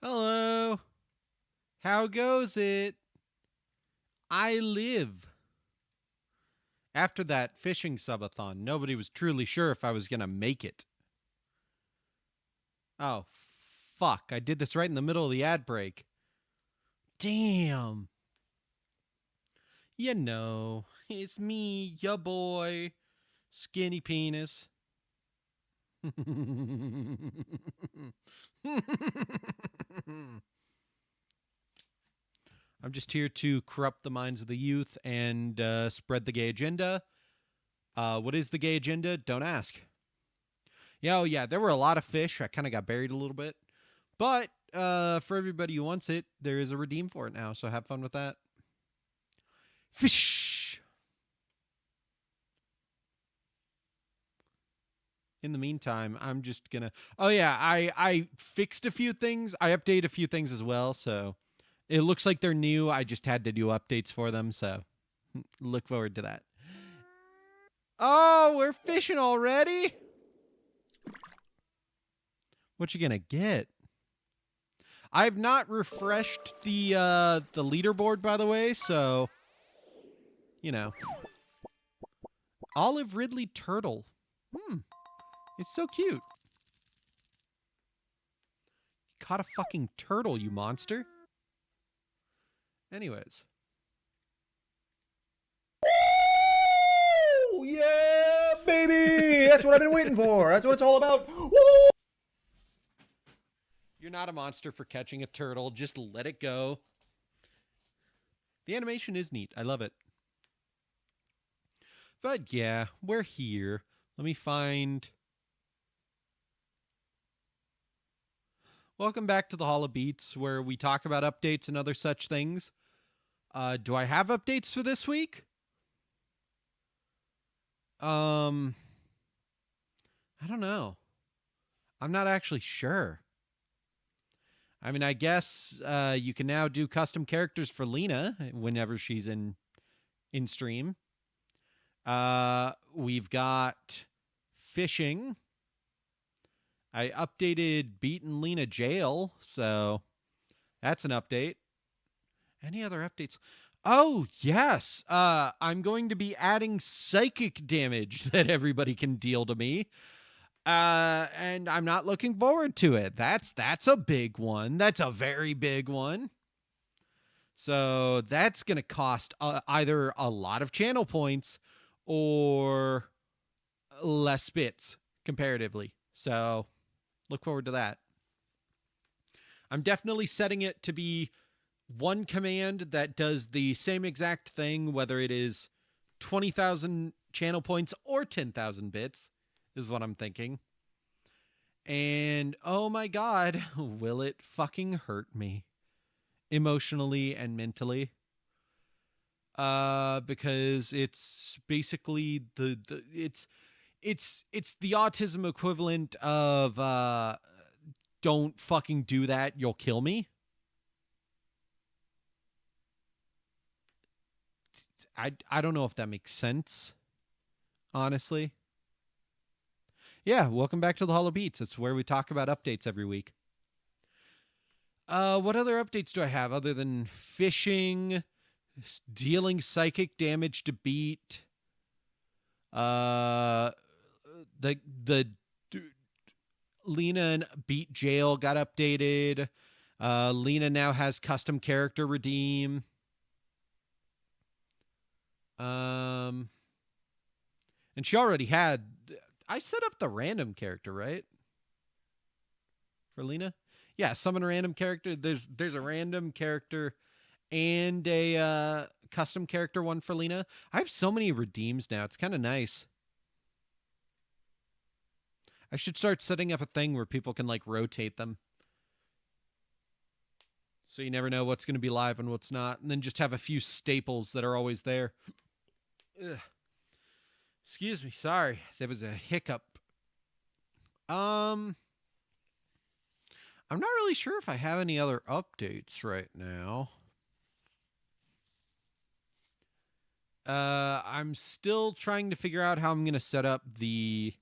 Hello. How goes it? I live. After that fishing subathon, nobody was truly sure if I was going to make it. Oh, fuck. I did this right in the middle of the ad break. Damn. You know, it's me, ya boy, skinny penis. I'm just here to corrupt the minds of the youth and spread the gay agenda. What is the gay agenda? Don't ask. Yeah, oh yeah, there were a lot of fish. I kind of got buried a little bit. But for everybody who wants it, there is a redeem for it now, so have fun with that. Fish! In the meantime, I'm just gonna... Oh yeah, I fixed a few things. I updated a few things as well, so... It looks like they're new. I just had to do updates for them, so... Look forward to that. Oh, we're fishing already? What you gonna get? I've not refreshed the leaderboard, by the way, so you know. Olive Ridley turtle. It's so cute. You caught a fucking turtle, you monster. Anyways. Woo! Yeah, baby! That's what I've been waiting for. That's what it's all about. Woo! You're not a monster for catching a turtle. Just let it go. The animation is neat. I love it. But yeah, we're here. Let me find... Welcome back to the Hall of Beats, where we talk about updates and other such things. Do I have updates for this week? I don't know. I'm not actually sure. I mean, I guess you can now do custom characters for Lena whenever she's in stream. We've got fishing. I updated Beaten Lena Jail, so that's an update. Any other updates? Oh, yes. I'm going to be adding psychic damage that everybody can deal to me. And I'm not looking forward to it. That's a big one. That's a very big one. So that's going to cost either a lot of channel points or less bits comparatively. So look forward to that. I'm definitely setting it to be one command that does the same exact thing, whether it is 20,000 channel points or 10,000 bits, is what I'm thinking. And oh my god, will it fucking hurt me emotionally and mentally? Because it's basically it's the autism equivalent of don't fucking do that, you'll kill me. I don't know if that makes sense, honestly. Yeah, welcome back to the Hollow Beats. It's where we talk about updates every week. What other updates do I have other than fishing, dealing psychic damage to beat? Uh, the Lena and Beat Jail got updated. Lena now has custom character redeem. And she already had. I set up the random character, right? For Lena? Yeah, summon a random character. There's a random character and a custom character one for Lena. I have so many redeems now. It's kind of nice. I should start setting up a thing where people can like rotate them. So you never know what's going to be live and what's not. And then just have a few staples that are always there. Ugh. Excuse me. Sorry. There was a hiccup. I'm not really sure if I have any other updates right now. I'm still trying to figure out how I'm going to set up it's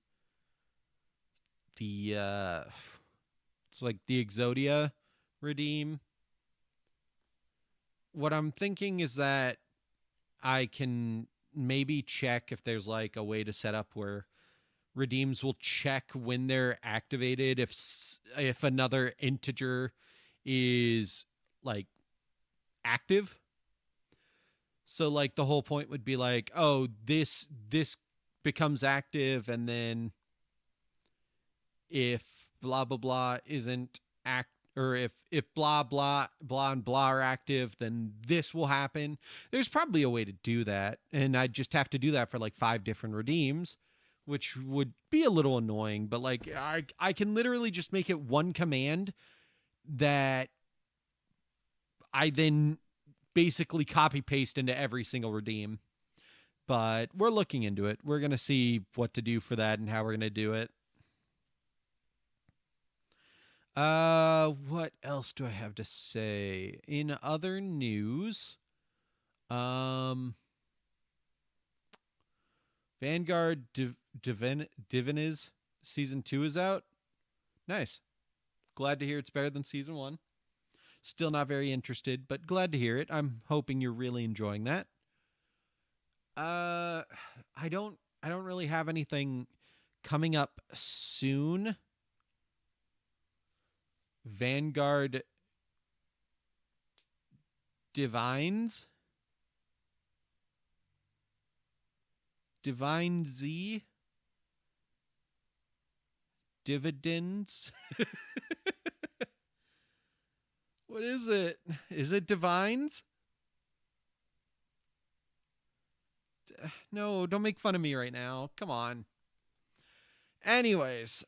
like the Exodia redeem. What I'm thinking is that I can maybe check if there's like a way to set up where redeems will check when they're activated if another integer is like active. So like the whole point would be like, oh, this becomes active, and then if blah blah blah isn't act, or if blah blah blah and blah are active, then this will happen. There's probably a way to do that, and I'd just have to do that for like 5 different redeems, which would be a little annoying, but like I can literally just make it one command that I then basically copy paste into every single redeem. But we're looking into it. We're going to see what to do for that and how we're going to do it. What else do I have to say? In other news, Vanguard Diviniz season 2 is out. Nice. Glad to hear it's better than season 1. Still not very interested, but glad to hear it. I'm hoping you're really enjoying that. I don't really have anything coming up soon. Vanguard Divine Z dividends. What is it? Is it Divines? No, don't make fun of me right now. Come on. Anyways,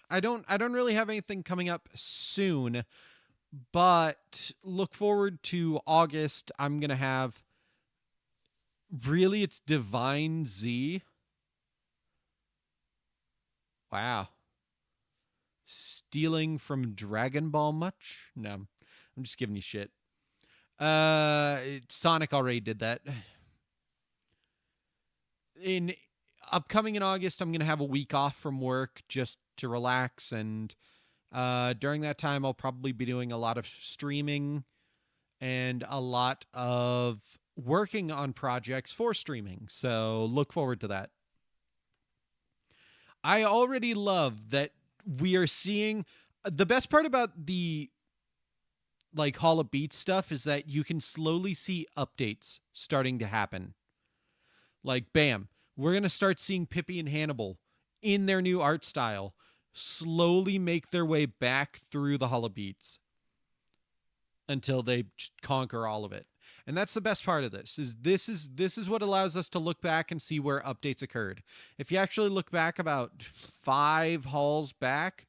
I don't really have anything coming up soon, but look forward to August. I'm going to have really it's Divine Z. Wow. Stealing from Dragon Ball much? No. I'm just giving you shit. Sonic already did that. In upcoming in August, I'm going to have a week off from work just to relax, and during that time I'll probably be doing a lot of streaming and a lot of working on projects for streaming. So look forward to that. I already love that we are seeing the best part about the like Hall of Beats stuff is that you can slowly see updates starting to happen. Like, bam, we're going to start seeing Pippi and Hannibal in their new art style slowly make their way back through the Hall of Beats until they conquer all of it. And that's the best part of this is what allows us to look back and see where updates occurred. If you actually look back about 5 halls back,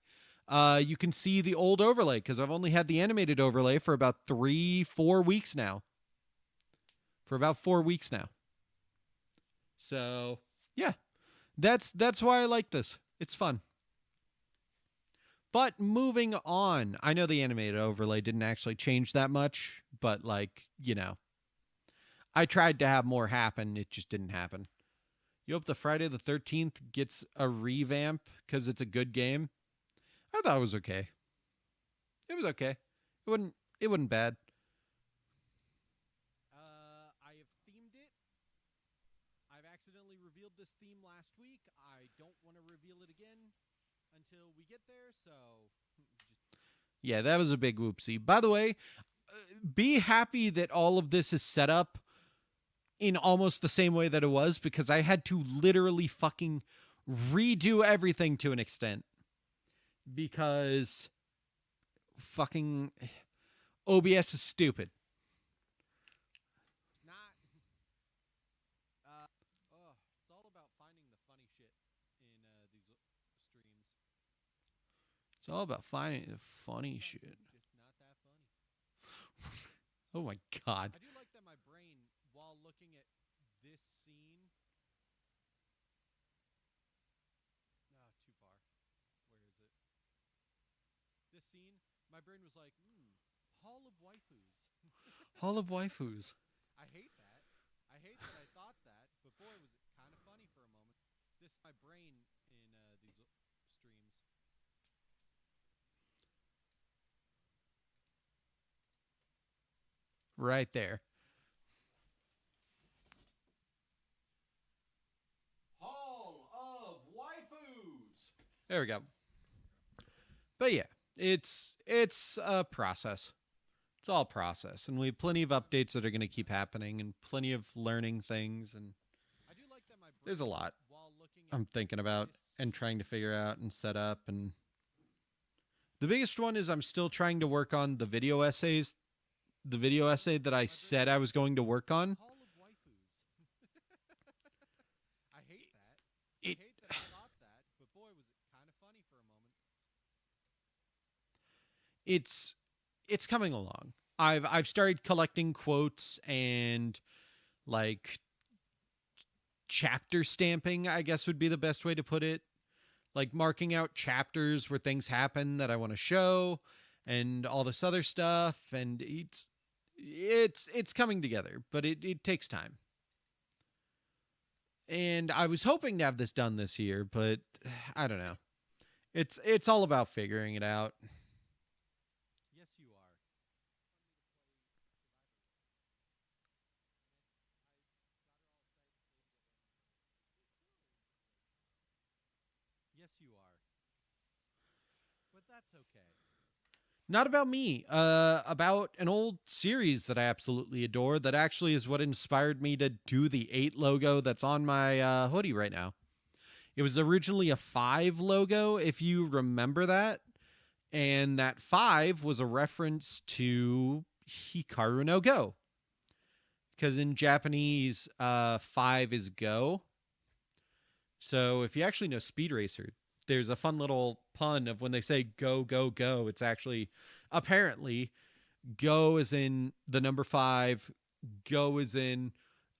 you can see the old overlay because I've only had the animated overlay for about 3-4 weeks now. For about 4 weeks now. So yeah, that's why I like this. It's fun. But moving on, I know the animated overlay didn't actually change that much, but like, I tried to have more happen. It just didn't happen. You hope the Friday the 13th gets a revamp because it's a good game. I thought it was okay. It was okay. It wasn't bad. I have themed it. I've accidentally revealed this theme last week. I don't want to reveal it again until we get there. So, yeah, that was a big whoopsie. By the way, be happy that all of this is set up in almost the same way that it was because I had to literally fucking redo everything to an extent because fucking OBS is stupid. It's all about finding the funny shit in these streams. It's all about finding the funny shit. Just not that funny. Oh my god. I do like that my brain, while looking at this scene. Oh, too far. Where is it? This scene, my brain was like, Hall of Waifus. Hall of Waifus. I hate that. I hate that I thought that. But boy, was it kind of funny for a moment. This my brain in these streams. Right there. Hall of Waifus. There we go. But yeah, it's a process. It's all process, and we have plenty of updates that are going to keep happening, and plenty of learning things, and there's a lot I'm thinking about and trying to figure out and set up. And the biggest one is I'm still trying to work on the video essays. The video essay that I said I was going to work on. I hate that. I hate that I thought that, but boy, was it kind of funny for a moment. It's coming along. I've started collecting quotes and like chapter stamping, I guess would be the best way to put it. Like marking out chapters where things happen that I want to show and all this other stuff, and it's coming together, but it takes time. And I was hoping to have this done this year, but I don't know. It's all about figuring it out. Yes, you are. Yes, you are. But that's okay. Not about me. About an old series that I absolutely adore. That actually is what inspired me to do the 8 logo that's on my hoodie right now. It was originally a 5 logo, if you remember that. And that 5 was a reference to Hikaru no Go. Because in Japanese, 5 is go. So if you actually know Speed Racer, there's a fun little pun of when they say go, go, go. It's actually, apparently, go is in the number 5. Go is in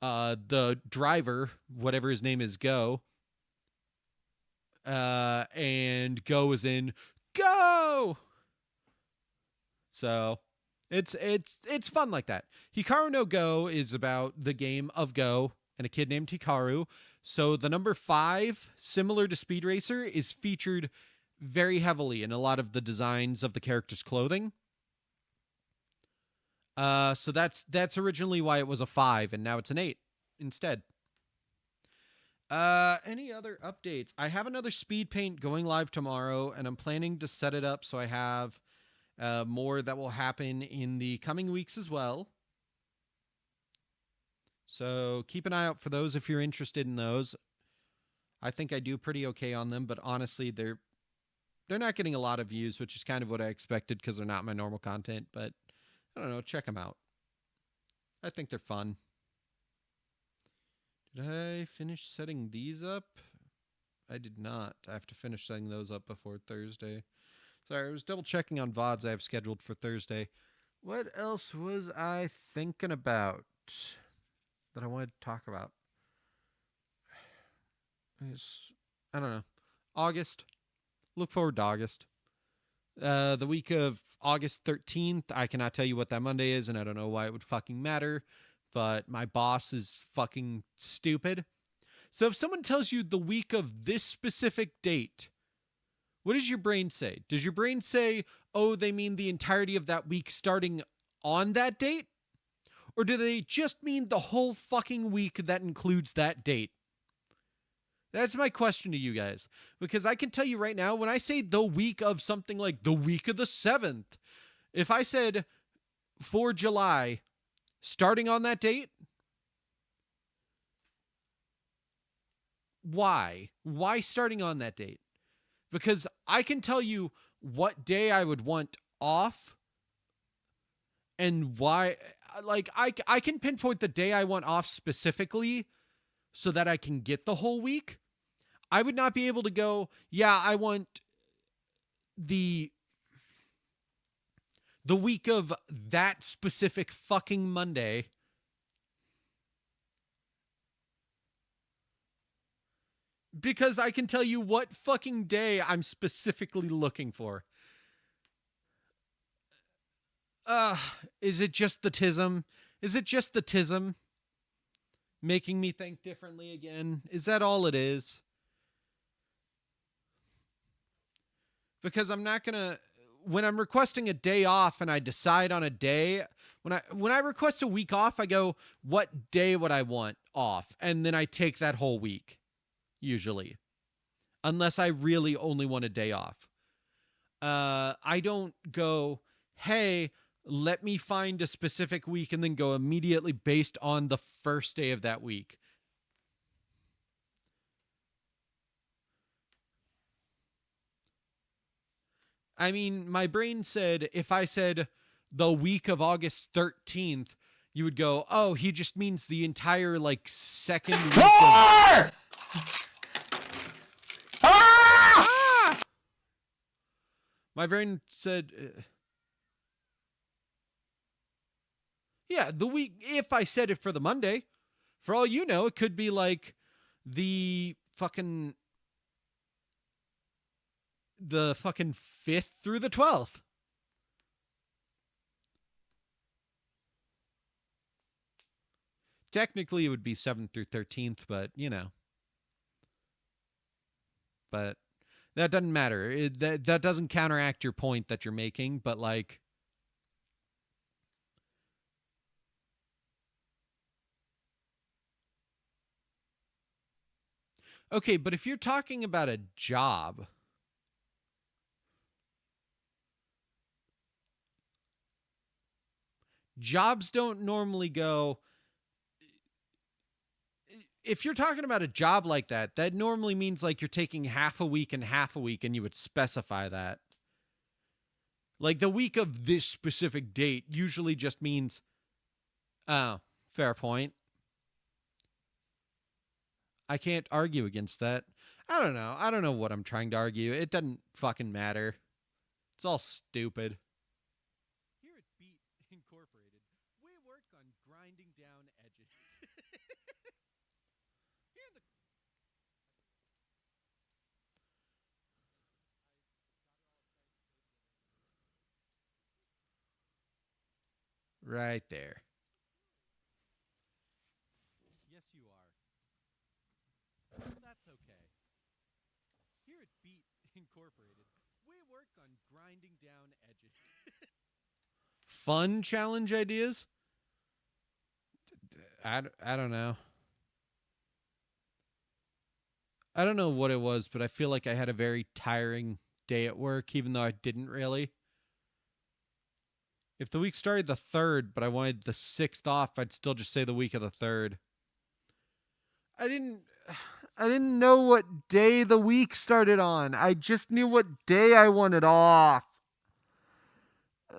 the driver, whatever his name is, go. And go is in go. So it's fun like that. Hikaru no Go is about the game of Go and a kid named Hikaru. So the number 5, similar to Speed Racer, is featured very heavily in a lot of the designs of the character's clothing. So that's originally why it was a 5, and now it's an 8 instead. Any other updates? I have another speed paint going live tomorrow, and I'm planning to set it up so I have more that will happen in the coming weeks as well. So keep an eye out for those if you're interested in those. I think I do pretty okay on them, but honestly, they're not getting a lot of views, which is kind of what I expected because they're not my normal content. But I don't know, check them out. I think they're fun. Did I finish setting these up? I did not. I have to finish setting those up before Thursday. Sorry, I was double checking on VODs I have scheduled for Thursday. What else was I thinking about that I wanted to talk about? I don't know. August. Look forward to August. The week of August 13th, I cannot tell you what that Monday is, and I don't know why it would fucking matter, but my boss is fucking stupid. So if someone tells you the week of this specific date, what does your brain say? Does your brain say, oh, they mean the entirety of that week starting on that date? Or do they just mean the whole fucking week that includes that date? That's my question to you guys. Because I can tell you right now, when I say the week of something like the week of the 7th, if I said for July, starting on that date, why? Why starting on that date? Because I can tell you what day I would want off and why. Like, I can pinpoint the day I want off specifically so that I can get the whole week. I would not be able to go, yeah, I want the week of that specific fucking Monday. Because I can tell you what fucking day I'm specifically looking for. Is it just the tism? Is it just the tism making me think differently again? Is that all it is? Because I'm not gonna, when I'm requesting a day off and I decide on a day, when I request a week off, I go, what day would I want off? And then I take that whole week, usually. Unless I really only want a day off. I don't go, hey, let me find a specific week and then go immediately based on the first day of that week. I mean, my brain said if I said the week of August 13th, you would go, oh, he just means the entire like second week of... Ah! My brain said, yeah, the week, if I said it for the Monday, for all you know, it could be like the fucking 5th through the 12th. Technically, it would be 7th through 13th, but you know. But that doesn't matter. That doesn't counteract your point that you're making, but like, okay, but if you're talking about a job, jobs don't normally go. If you're talking about a job like that, that normally means like you're taking half a week, and you would specify that. Like the week of this specific date usually just means, oh, fair point. I can't argue against that. I don't know. I don't know what I'm trying to argue. It doesn't fucking matter. It's all stupid. Here at Beat Incorporated, we work on grinding down edges. Here the right there. Yes, you are. That's okay. Here at Beat Incorporated, we work on grinding down edges. Fun challenge ideas? I don't know. I don't know what it was, but I feel like I had a very tiring day at work, even though I didn't really. If the week started the 3rd, but I wanted the 6th off, I'd still just say the week of the 3rd. I didn't I didn't know what day the week started on. I just knew what day I wanted off. Uh,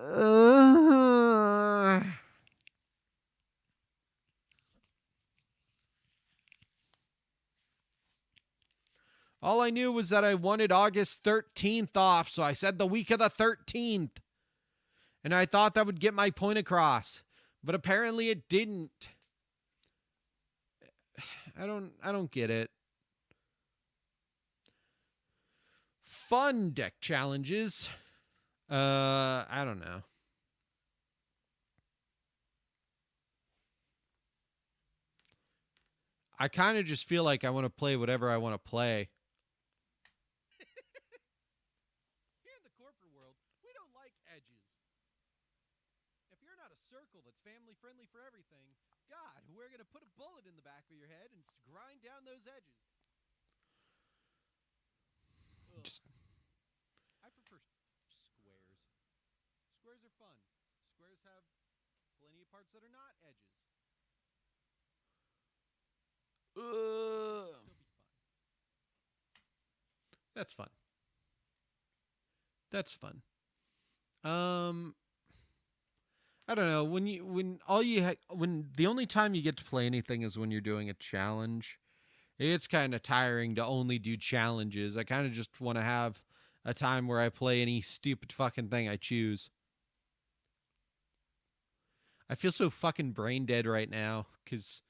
all I knew was that I wanted August 13th off, so I said the week of the 13th. And I thought that would get my point across, but apparently it didn't. I don't get it. Fun deck challenges. I don't know. I kind of just feel like I want to play whatever I want to play. Here in the corporate world, we don't like edges. If you're not a circle that's family friendly for everything, God, we're going to put a bullet in the back of your head and grind down those edges. Just, I prefer squares. Squares are fun. Squares have plenty of parts that are not edges. Still be fun. That's fun. That's fun. I don't know when the only time you get to play anything is when you're doing a challenge. It's kind of tiring to only do challenges. I kind of just want to have a time where I play any stupid fucking thing I choose. I feel so fucking brain dead right now because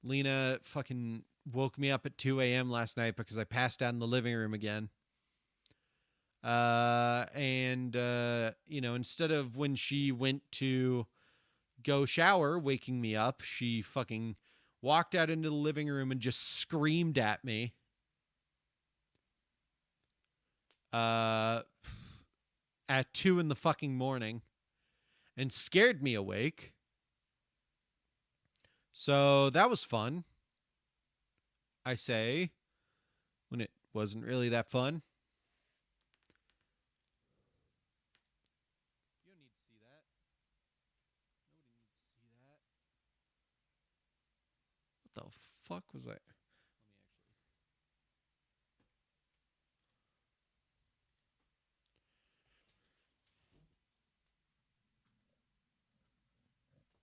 Lena fucking woke me up at 2 a.m. last night because I passed out in the living room again. Instead of when she went to go shower, waking me up, she fucking walked out into the living room and just screamed at me. At 2 in the fucking morning and scared me awake. So that was fun. I say, when it wasn't really that fun. You don't need to see that. Nobody needs to see that. What the fuck was I? Let me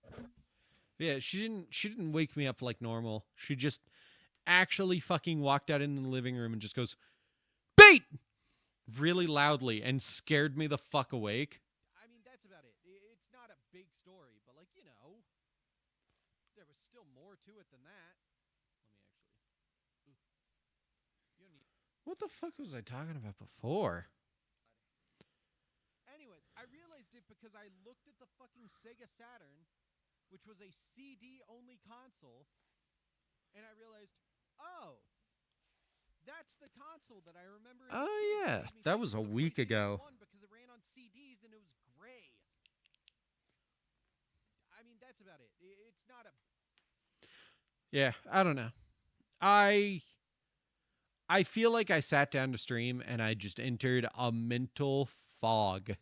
actually. Yeah, she didn't wake me up like normal. She just actually fucking walked out into the living room and just goes, "Beat!" really loudly and scared me the fuck awake. I mean, that's about it. It's not a big story, but there was still more to it than that. Let me actually. What the fuck was I talking about before? Anyways, I realized it because I looked at the fucking Sega Saturn, which was a CD only console, and I realized, oh, that's the console that I remember. Oh yeah, that was a week ago. Because it ran on CDs and it was gray. I mean, that's about it. It's not a. Yeah, I don't know. I feel like I sat down to stream and I just entered a mental fog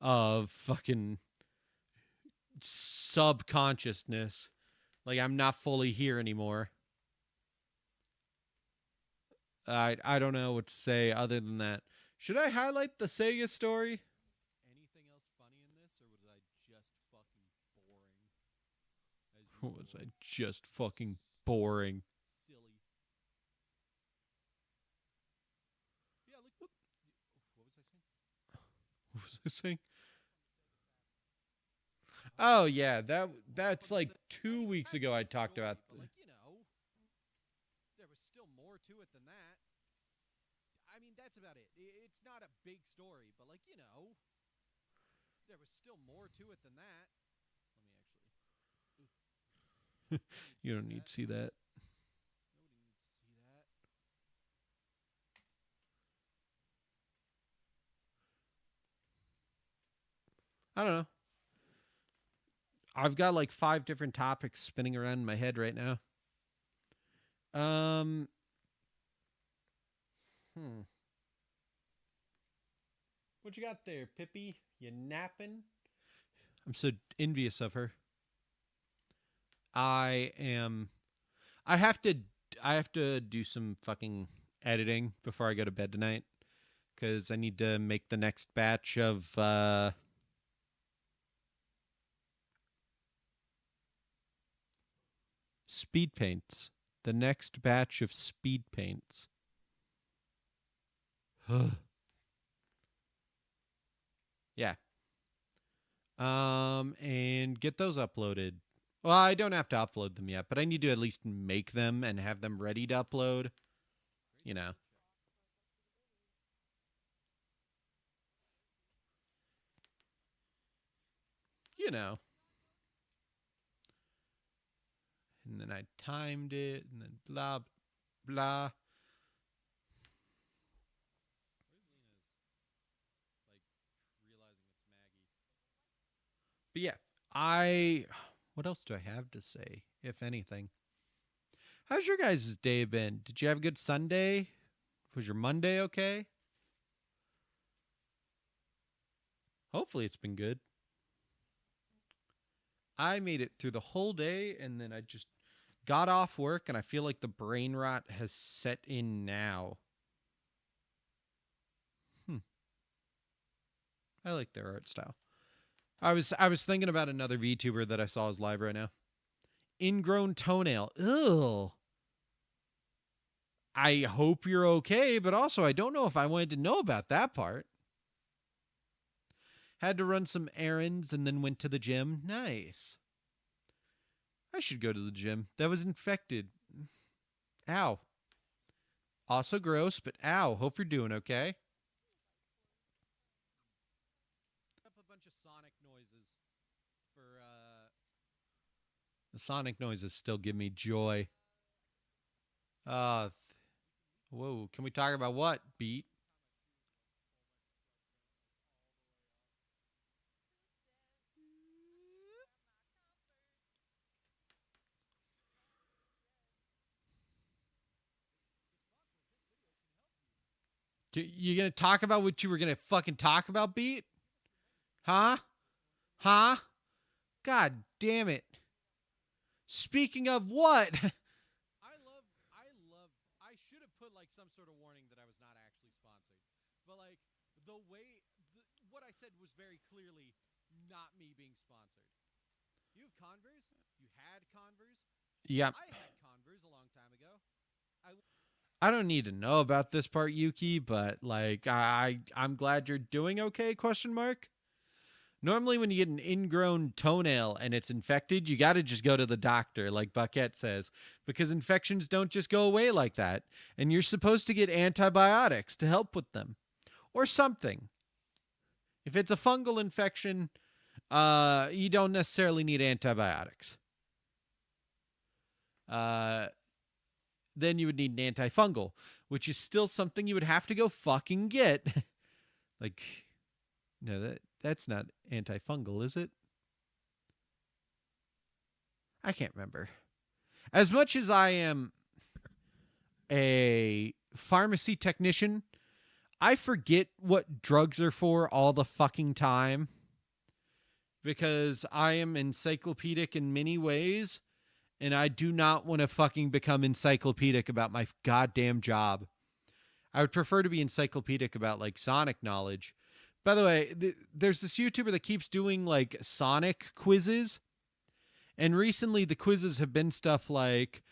of fucking subconsciousness. Like I'm not fully here anymore. I don't know what to say other than that. Should I highlight the Sega story? Anything else funny in this, or was I just fucking boring? Was I just fucking boring? Silly. Yeah, look. What was I saying? What was I saying? Oh yeah, that's like 2 weeks ago. I talked about. There was still more to it than that. I mean, that's about it. It's not a big story, but there was still more to it than that. Let me actually. You don't need to see that. Nobody needs to see that. I don't know. I've got like 5 different topics spinning around in my head right now. Um, hmm. What you got there, Pippi? You napping? I'm so envious of her. I am. I have to. I have to do some fucking editing before I go to bed tonight because I need to make the next batch of speed paints. The next batch of speed paints. Yeah. And get those uploaded. Well, I don't have to upload them yet, but I need to at least make them and have them ready to upload. You know. You know. And then I timed it, and then blah, blah. But yeah, I. What else do I have to say, if anything? How's your guys' day been? Did you have a good Sunday? Was your Monday okay? Hopefully it's been good. I made it through the whole day and then I just got off work and I feel like the brain rot has set in now. I like their art style. I was thinking about another VTuber that I saw is live right now. Ingrown toenail. Ew. I hope you're okay, but also I don't know if I wanted to know about that part. Had to run some errands and then went to the gym. Nice. I should go to the gym. That was infected. Ow. Also gross, but ow. Hope you're doing okay. Up a bunch of sonic noises for the sonic noises still give me joy. Uh whoa, can we talk about what, Beat? You gonna talk about what you were gonna fucking talk about, Beat? Huh? Huh? God damn it. Speaking of what? I should have put like some sort of warning that I was not actually sponsored. But like the way what I said was very clearly not me being sponsored. You have Converse? You had Converse? Yeah. I had Converse a long time ago. I don't need to know about this part, Yuki, but like I'm glad you're doing okay, question mark. Normally when you get an ingrown toenail and it's infected, you got to just go to the doctor like Buckette says, because infections don't just go away like that, and you're supposed to get antibiotics to help with them or something. If it's a fungal infection, you don't necessarily need antibiotics. Uh then you would need an antifungal, which is still something you would have to go fucking get. Like, no, that's not antifungal, is it? I can't remember. As much as I am a pharmacy technician, I forget what drugs are for all the fucking time because I am encyclopedic in many ways and I do not want to fucking become encyclopedic about my goddamn job. I would prefer to be encyclopedic about like Sonic knowledge. By the way, there's this YouTuber that keeps doing like Sonic quizzes. And recently the quizzes have been stuff like,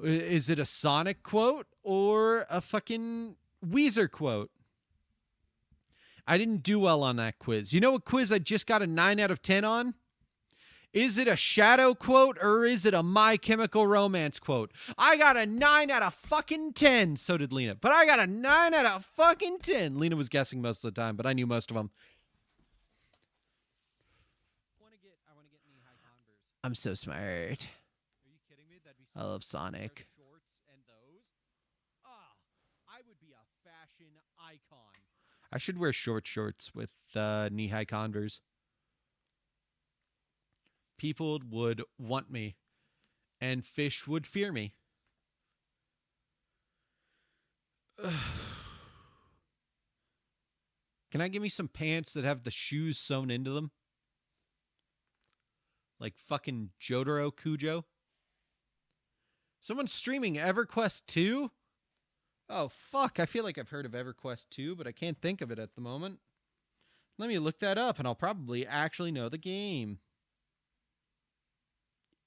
is it a Sonic quote or a fucking Weezer quote? I didn't do well on that quiz. You know what quiz I just got a 9 out of 10 on? Is it a Shadow quote or is it a My Chemical Romance quote? I got a 9 out of fucking 10. So did Lena. But I got a 9 out of fucking 10. Lena was guessing most of the time, but I knew most of them. I want to get knee-high Converse. I'm so smart. Are you kidding me? That'd be so I love Sonic. Shorts and those. I would be a fashion icon. I should wear shorts with knee-high Converse. people would want me, and fish would fear me. Can I give me some pants that have the shoes sewn into them? Like fucking Jotaro Kujo? Someone's streaming EverQuest 2? Oh, fuck. I feel like I've heard of EverQuest 2, but I can't think of it at the moment. Let me look that up, and I'll probably actually know the game.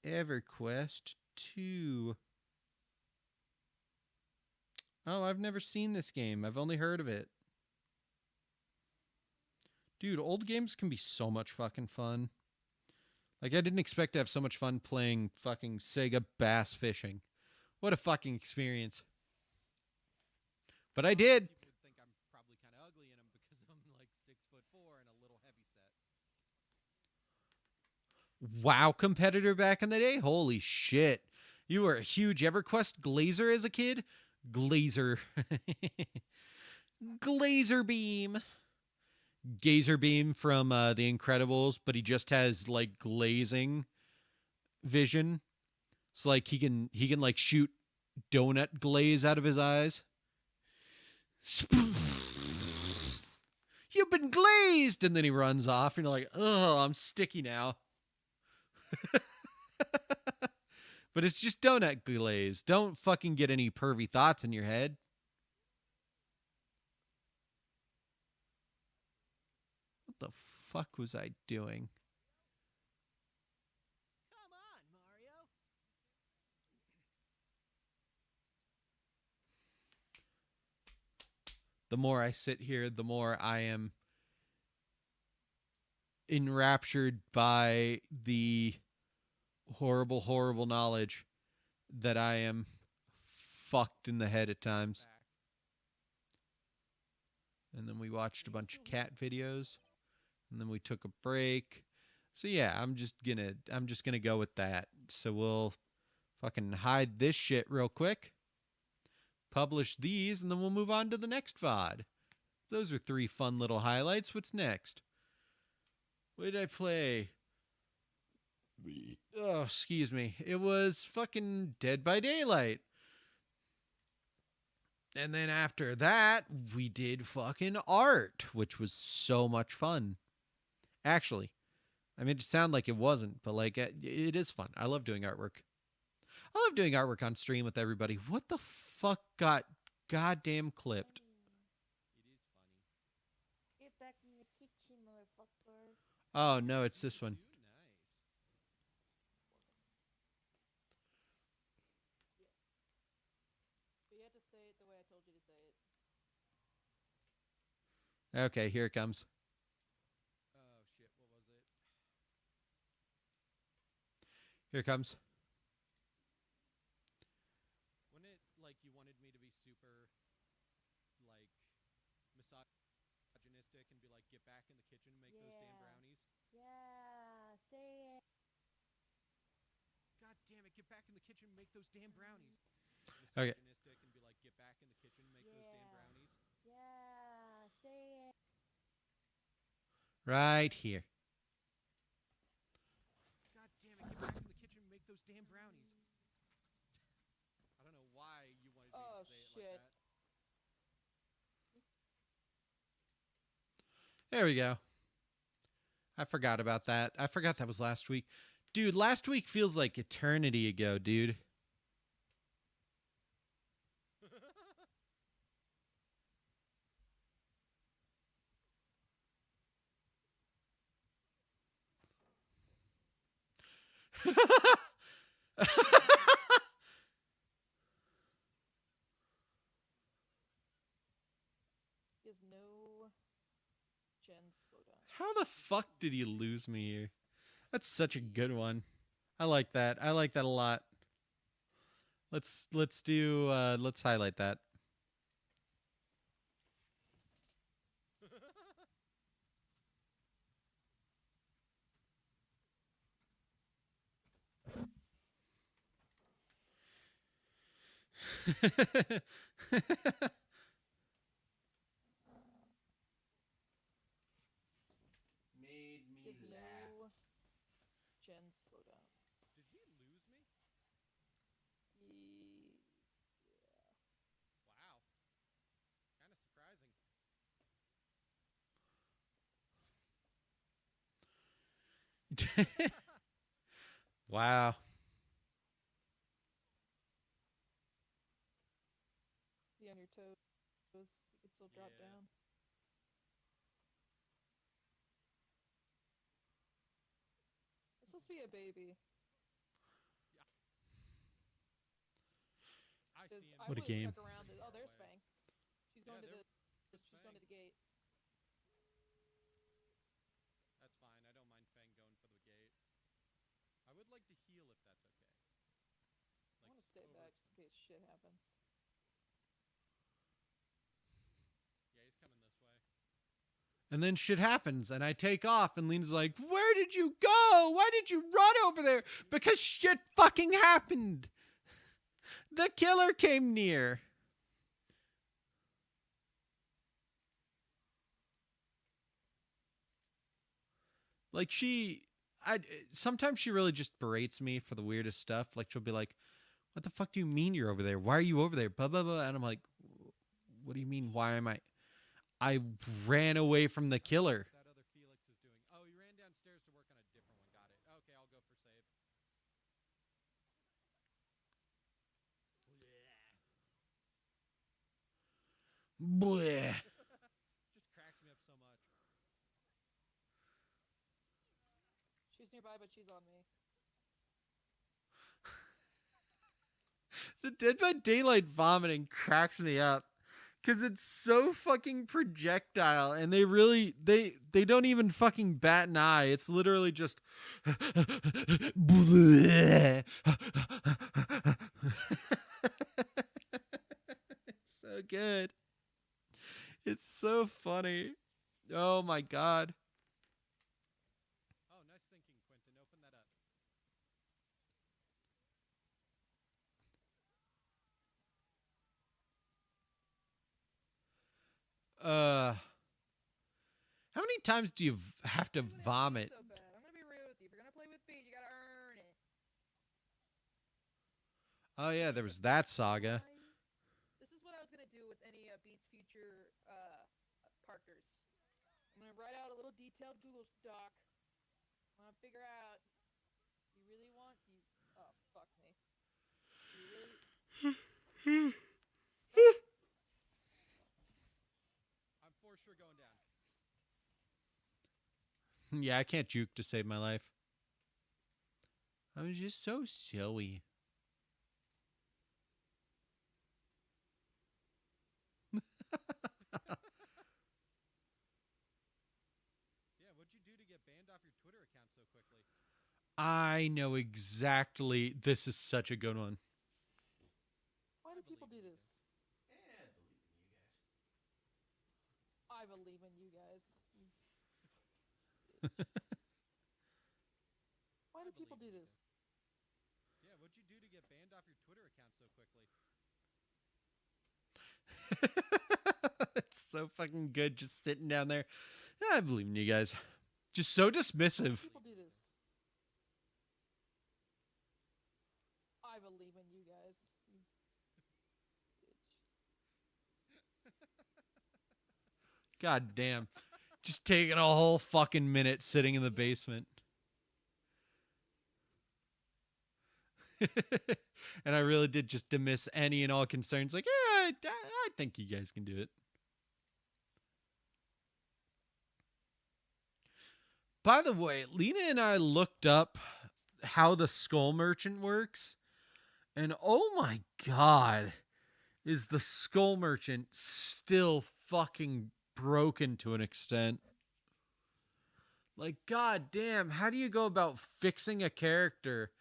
EverQuest 2. Oh, I've never seen this game. I've only heard of it. Dude, old games can be so much fucking fun. Like, I didn't expect to have so much fun playing fucking Sega Bass Fishing. What a fucking experience. But I did. People would think I'm probably kind of ugly in them because I'm like 6'4" and a little heavy set. WoW competitor back in the day? Holy shit. You were a huge EverQuest glazer as a kid? Glazer. Glazer beam. Gazer beam from The Incredibles, but he just has like glazing vision. So like he can like shoot donut glaze out of his eyes. You've been glazed, and then he runs off, and you're like, oh, I'm sticky now. But it's just donut glaze. Don't fucking get any pervy thoughts in your head. What the fuck was I doing? Come on, Mario. The more I sit here, the more I am enraptured by the horrible, horrible knowledge that I am fucked in the head at times. And then we watched a bunch of cat videos, and then we took a break. So yeah, I'm just gonna go with that. So we'll fucking hide this shit real quick, publish these, and then we'll move on to the next VOD. Those are 3 fun little highlights. What's next? What did I play? Oh, excuse me. It was fucking Dead by Daylight. And then after that, we did fucking art, which was so much fun. Actually, I mean, it sounded like it wasn't, but like it is fun. I love doing artwork. I love doing artwork on stream with everybody. What the fuck got goddamn clipped? It is funny. Get back in the kitchen, motherfucker. Oh no, it's this one. But you had to say it the way I told you to say it. Okay, here it comes. Oh shit, what was it? Here it comes. Wasn't it like you wanted me to be super like misogynistic and be like, get back in the kitchen and make those damn brownies? Yeah, say it. God damn it, get back in the kitchen and make those damn brownies. Okay. Misogynistic and be like, get back in the kitchen and make those damn brownies. Yeah, say it. Right here. God damn it, get back in the kitchen and make those damn brownies. I don't know why you wanted me to say it like that. There we go. I forgot about that. I forgot that was last week. Dude, last week feels like eternity ago, dude. He has no gen slowdown. How the fuck did you lose me here? That's such a good one. I like that. I like that a lot. Let's highlight that. Made He has me laugh. no gen Wow. Be on your toes. You can still drop Yeah. down. It's supposed to be a baby. I Because see him. I What a would have game. stuck around. Oh, there's Way. Fang. She's going to Yeah, the. there's She's going to the gate. That's fine. I don't mind Fang going for the gate. I would like to heal if that's okay. I want to stay back just in case shit happens. Yeah, he's coming this way. And then shit happens, and I take off, and Lena's like, "Where did you go? Why did you run over there?" Because shit fucking happened. The killer came near. Like sometimes she really just berates me for the weirdest stuff. Like she'll be like, "What the fuck do you mean you're over there? Why are you over there?" Blah blah blah. And I'm like, "What do you mean? Why am I?" I ran away from the killer. That other Felix is doing. Oh, he ran downstairs to work on a different one. Got it. Okay, I'll go for save. Bleh. Just cracks me up so much. She's nearby, but she's on me. The Dead by Daylight vomiting cracks me up because it's so fucking projectile, and they don't even fucking bat an eye. It's literally just it's so good. It's so funny. Oh my god. Oh, nice thinking, Quentin. Open that up. How many times do you have to vomit? So bad. I'm gonna be real with you. If you're gonna play with me, you gotta earn it. Oh yeah, there was that saga. This is what I was gonna do with any Beats future partners. I'm gonna write out a little detailed Google Doc. I'm gonna figure out. You really want you? Oh fuck me. You really? I'm for sure going down. Yeah, I can't juke to save my life. I'm just so silly. Yeah, what'd you do to get banned off your Twitter account so quickly? I know exactly. This is such a good one. Why do people do this? I believe in you guys. Why do people do this? Yeah, what'd you do to get banned off your Twitter account so quickly? It's so fucking good just sitting down there. Yeah, I believe in you guys. Just so dismissive. People do this. I believe in you guys. God damn. Just taking a whole fucking minute sitting in the basement. And I really did just dismiss any and all concerns. Like, yeah, I think you guys can do it. By the way, Lena and I looked up how the Skull Merchant works. And oh my god, is the Skull Merchant still fucking broken to an extent. Like, god damn, how do you go about fixing a character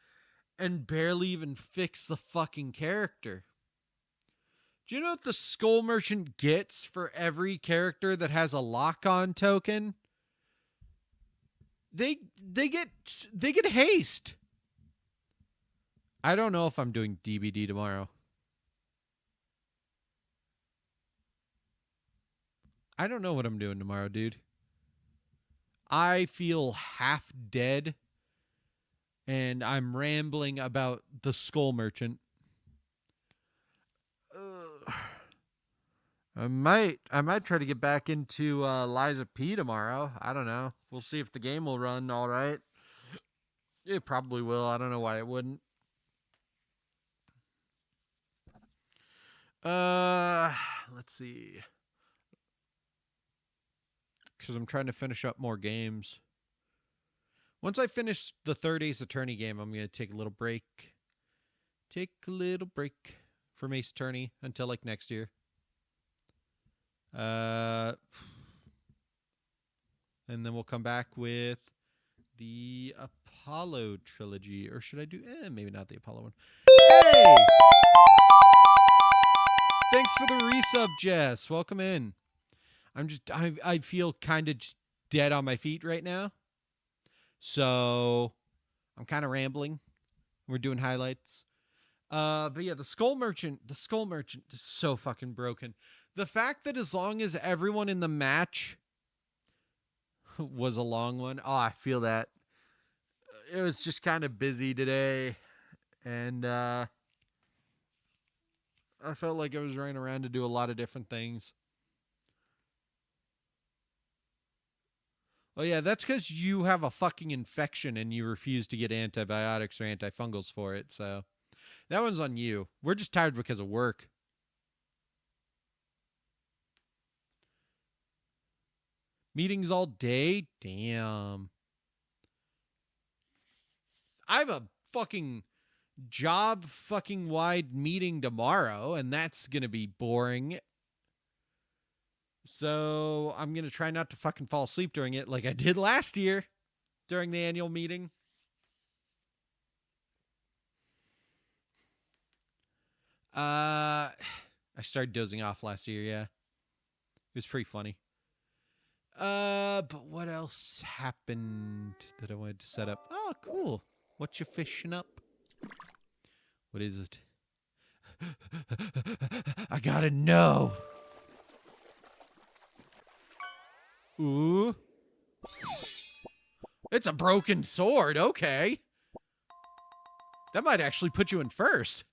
and barely even fix the fucking character? Do you know what the Skull Merchant gets for every character that has a lock-on token? They get haste. I don't know if I'm doing DBD tomorrow. I don't know what I'm doing tomorrow, dude. I feel half dead, and I'm rambling about the Skull Merchant. I might try to get back into Liza P tomorrow. I don't know. We'll see if the game will run all right. It probably will. I don't know why it wouldn't. Let's see. Because I'm trying to finish up more games. Once I finish the third Ace Attorney game, I'm going to take a little break. Take a little break from Ace Attorney until like next year. And then we'll come back with the Apollo trilogy. Or should I do... maybe not the Apollo one. Hey! Thanks for the resub, Jess. Welcome in. I feel kind of just dead on my feet right now. So I'm kind of rambling. We're doing highlights. But yeah, the Skull Merchant is so fucking broken. The fact that as long as everyone in the match was a long one. Oh, I feel that. It was just kind of busy today. And I felt like I was running around to do a lot of different things. Oh, yeah, that's because you have a fucking infection and you refuse to get antibiotics or antifungals for it. So that one's on you. We're just tired because of work. Meetings all day? Damn. I have a fucking job fucking wide meeting tomorrow, and that's going to be boring. So I'm going to try not to fucking fall asleep during it like I did last year during the annual meeting. I started dozing off last year, yeah. It was pretty funny. But what else happened that I wanted to set up? Oh, cool. What you fishing up? What is it? I gotta know. Ooh. It's a broken sword. Okay. That might actually put you in first.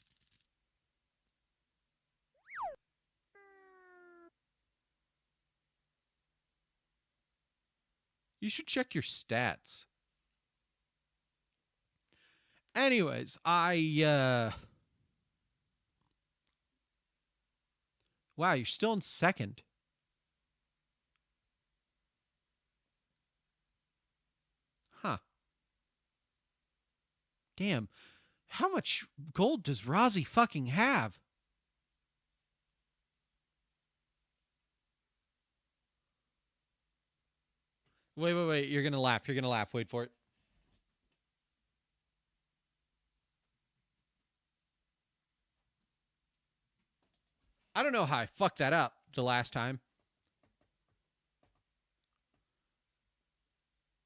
You should check your stats. Anyways, wow, you're still in second. Huh. Damn. How much gold does Rozzy fucking have? Wait. You're gonna laugh. Wait for it. I don't know how I fucked that up the last time.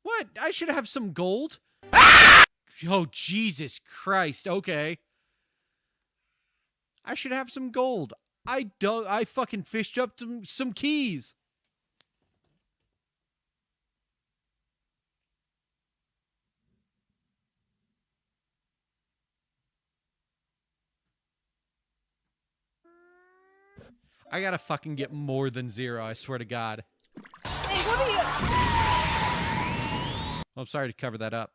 What? I should have some gold? Oh, Jesus Christ. Okay. I should have some gold. I fucking fished up some keys. I gotta fucking get more than 0, I swear to God. Hey, what are you? I'm sorry to cover that up.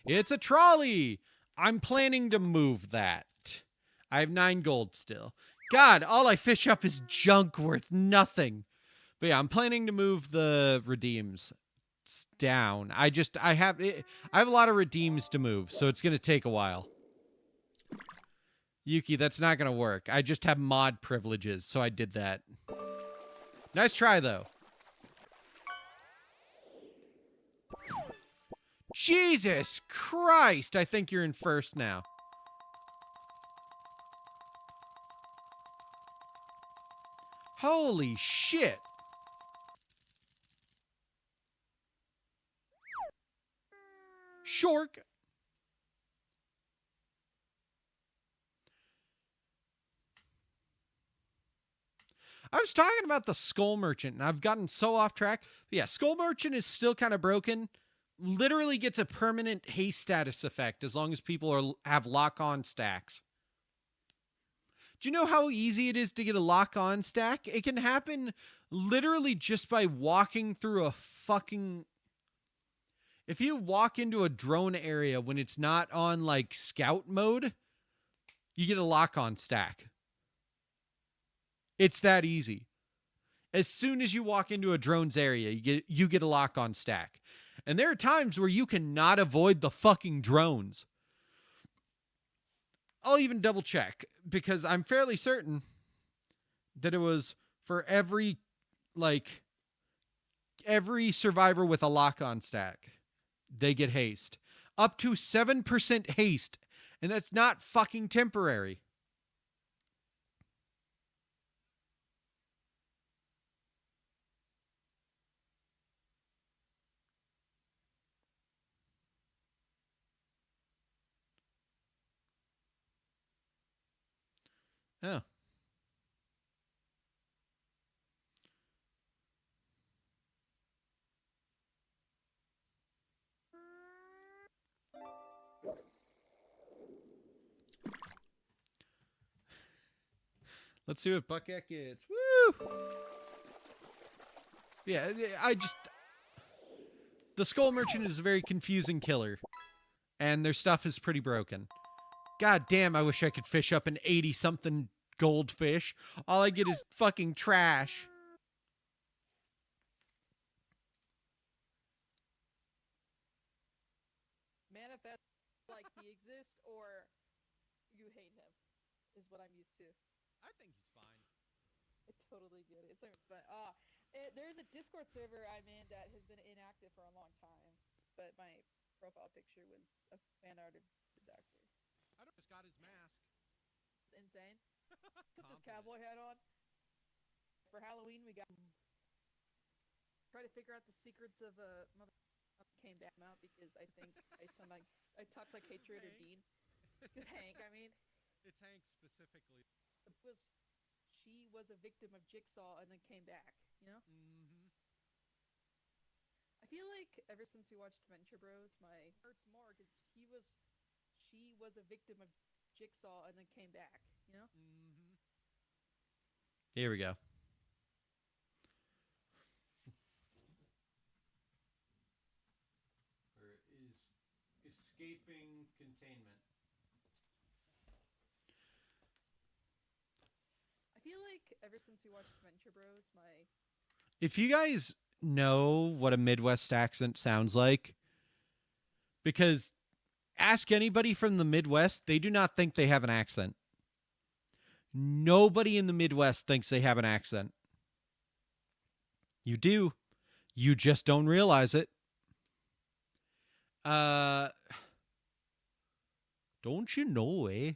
It's a trolley. I'm planning to move that. I have 9 gold still. God, all I fish up is junk worth nothing. But yeah, I'm planning to move the redeems down. I have a lot of redeems to move, so it's going to take a while. Yuki, that's not going to work. I just have mod privileges, so I did that. Nice try, though. Jesus Christ! I think you're in first now. Holy shit! Shork! I was talking about the Skull Merchant, and I've gotten so off track. But yeah, Skull Merchant is still kind of broken. Literally gets a permanent haste status effect as long as people have lock-on stacks. Do you know how easy it is to get a lock on stack? It can happen literally just by walking through a fucking. If you walk into a drone area when it's not on like scout mode, you get a lock on stack. It's that easy. As soon as you walk into a drone's area, you get a lock on stack. And there are times where you cannot avoid the fucking drones. I'll even double check because I'm fairly certain that it was for every survivor with a lock on stack, they get haste. Up to 7% haste, and that's not fucking temporary. Oh. Let's see what Buckhead gets. Woo! Yeah, the Skull Merchant is a very confusing killer, and their stuff is pretty broken. God damn, I wish I could fish up an 80-something goldfish. All I get is fucking trash. Manifest like he exists, or you hate him, is what I'm used to. I think he's fine. I totally get it. It's like, but there's a Discord server I'm in that has been inactive for a long time, but my profile picture was a fan arted doctor. I just got his mask. It's insane. Put this cowboy hat on. For Halloween, we got try to figure out the secrets of mother came back out because I think I talked like Hatred or Dean. Because Hank, I mean, It's Hank specifically. she was a victim of Jigsaw and then came back. You know. Mm-hmm. I feel like ever since we watched Venture Bros, my hurts more because she was a victim of Jigsaw and then came back. You know. Mm-hmm. Here we go. Is escaping containment. I feel like ever since we watched Venture Bros, my If you guys know what a Midwest accent sounds like, because ask anybody from the Midwest, they do not think they have an accent. Nobody in the Midwest thinks they have an accent. You do. You just don't realize it. Don't you know, eh?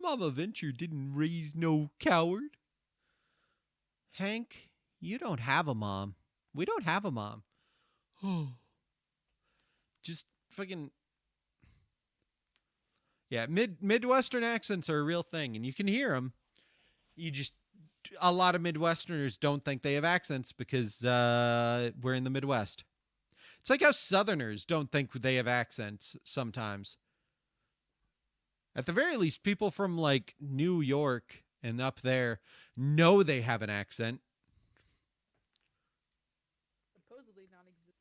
Mama Venture didn't raise no coward. Hank, you don't have a mom. We don't have a mom. Oh. Just fucking. Yeah, Midwestern accents are a real thing, and you can hear them. A lot of Midwesterners don't think they have accents because we're in the Midwest. It's like how Southerners don't think they have accents sometimes. At the very least, people from like New York and up there know they have an accent. supposedly non-existent.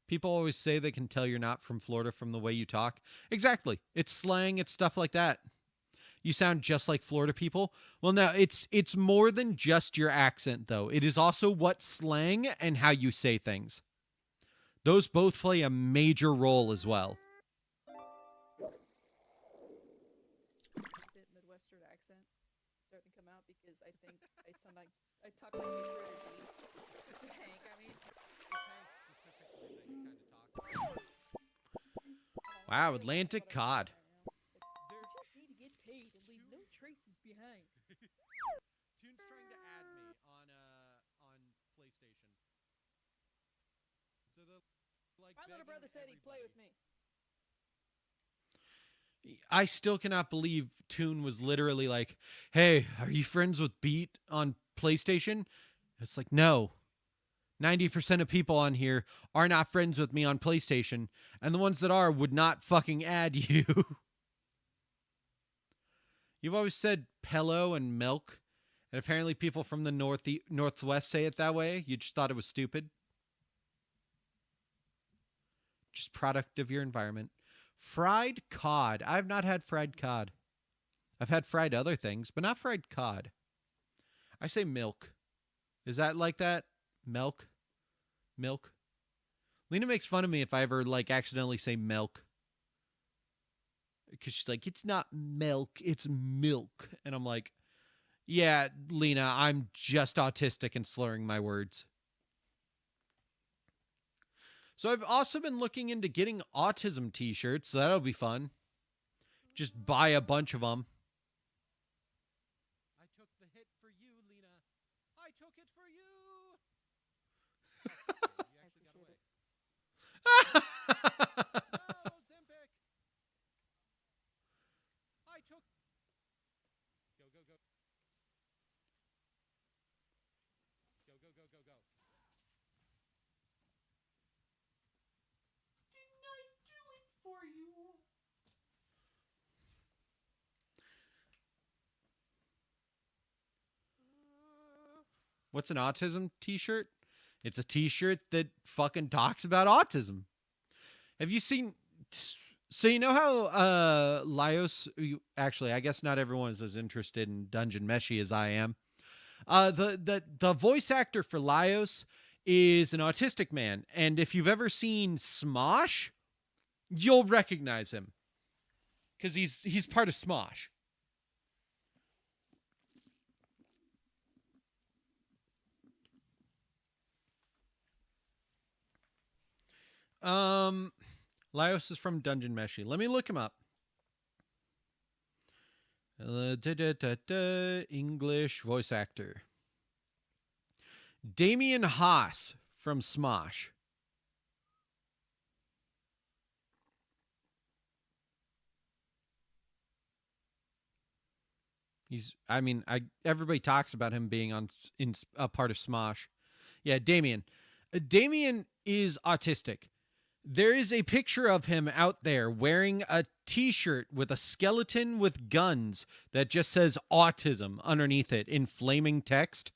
People always say they can tell you're not from Florida from the way you talk. Exactly. It's slang, it's stuff like that. You sound just like Florida people. Well, no, it's more than just your accent, though. It is also what slang and how you say things. Those both play a major role as well. Midwestern accent starting to come out because I think I sound like I talk like Hatred or Dean. Hank, I mean. Wow, Atlantic cod. They just need to get paid and leave no traces behind. Tune's trying to add me on PlayStation. So My little brother said he'd play with me. I still cannot believe Tune was literally like, "Hey, are you friends with Beat on PlayStation?" It's like, no, 90% of people on here are not friends with me on PlayStation, and the ones that are would not fucking add you. You've always said pillow and milk, and apparently people from the northwest say it that way. You just thought it was stupid. Just product of your environment. Fried cod. I've not had fried cod. I've had fried other things, but not fried cod. I say milk. Is that like that? Milk? Milk? Lena makes fun of me if I ever like accidentally say milk. Because she's like, it's not milk, it's milk. And I'm like, yeah, Lena, I'm just autistic and slurring my words. So I've also been looking into getting autism t-shirts, so that'll be fun. Just buy a bunch of them. I took the hit for you, Lena. I took it for you. You actually got away. No, Zempic. I took. Go, go, go. Go, go, go, go, go. Didn't I do it for you? What's an autism t-shirt? It's a t-shirt that fucking talks about autism. Have you seen... So you know how Laios... Actually, I guess not everyone is as interested in Dungeon Meshi as I am. The voice actor for Laios is an autistic man. And if you've ever seen Smosh, you'll recognize him. Because he's part of Smosh. Laios is from Dungeon Meshi. Let me look him up. English voice actor. Damien Haas from Smosh. Everybody talks about him being in a part of Smosh. Yeah, Damien. Damien is autistic. There is a picture of him out there wearing a t-shirt with a skeleton with guns that just says autism underneath it in flaming text.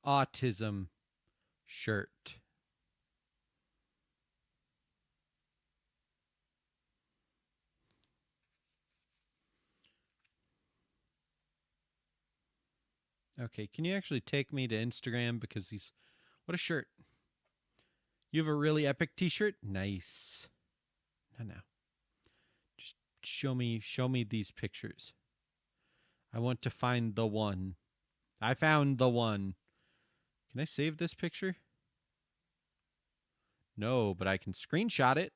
Autism shirt. Okay, can you actually take me to Instagram because he's... What a shirt. You have a really epic t-shirt? Nice. No. Just show me these pictures. I want to find the one. I found the one. Can I save this picture? No, but I can screenshot it.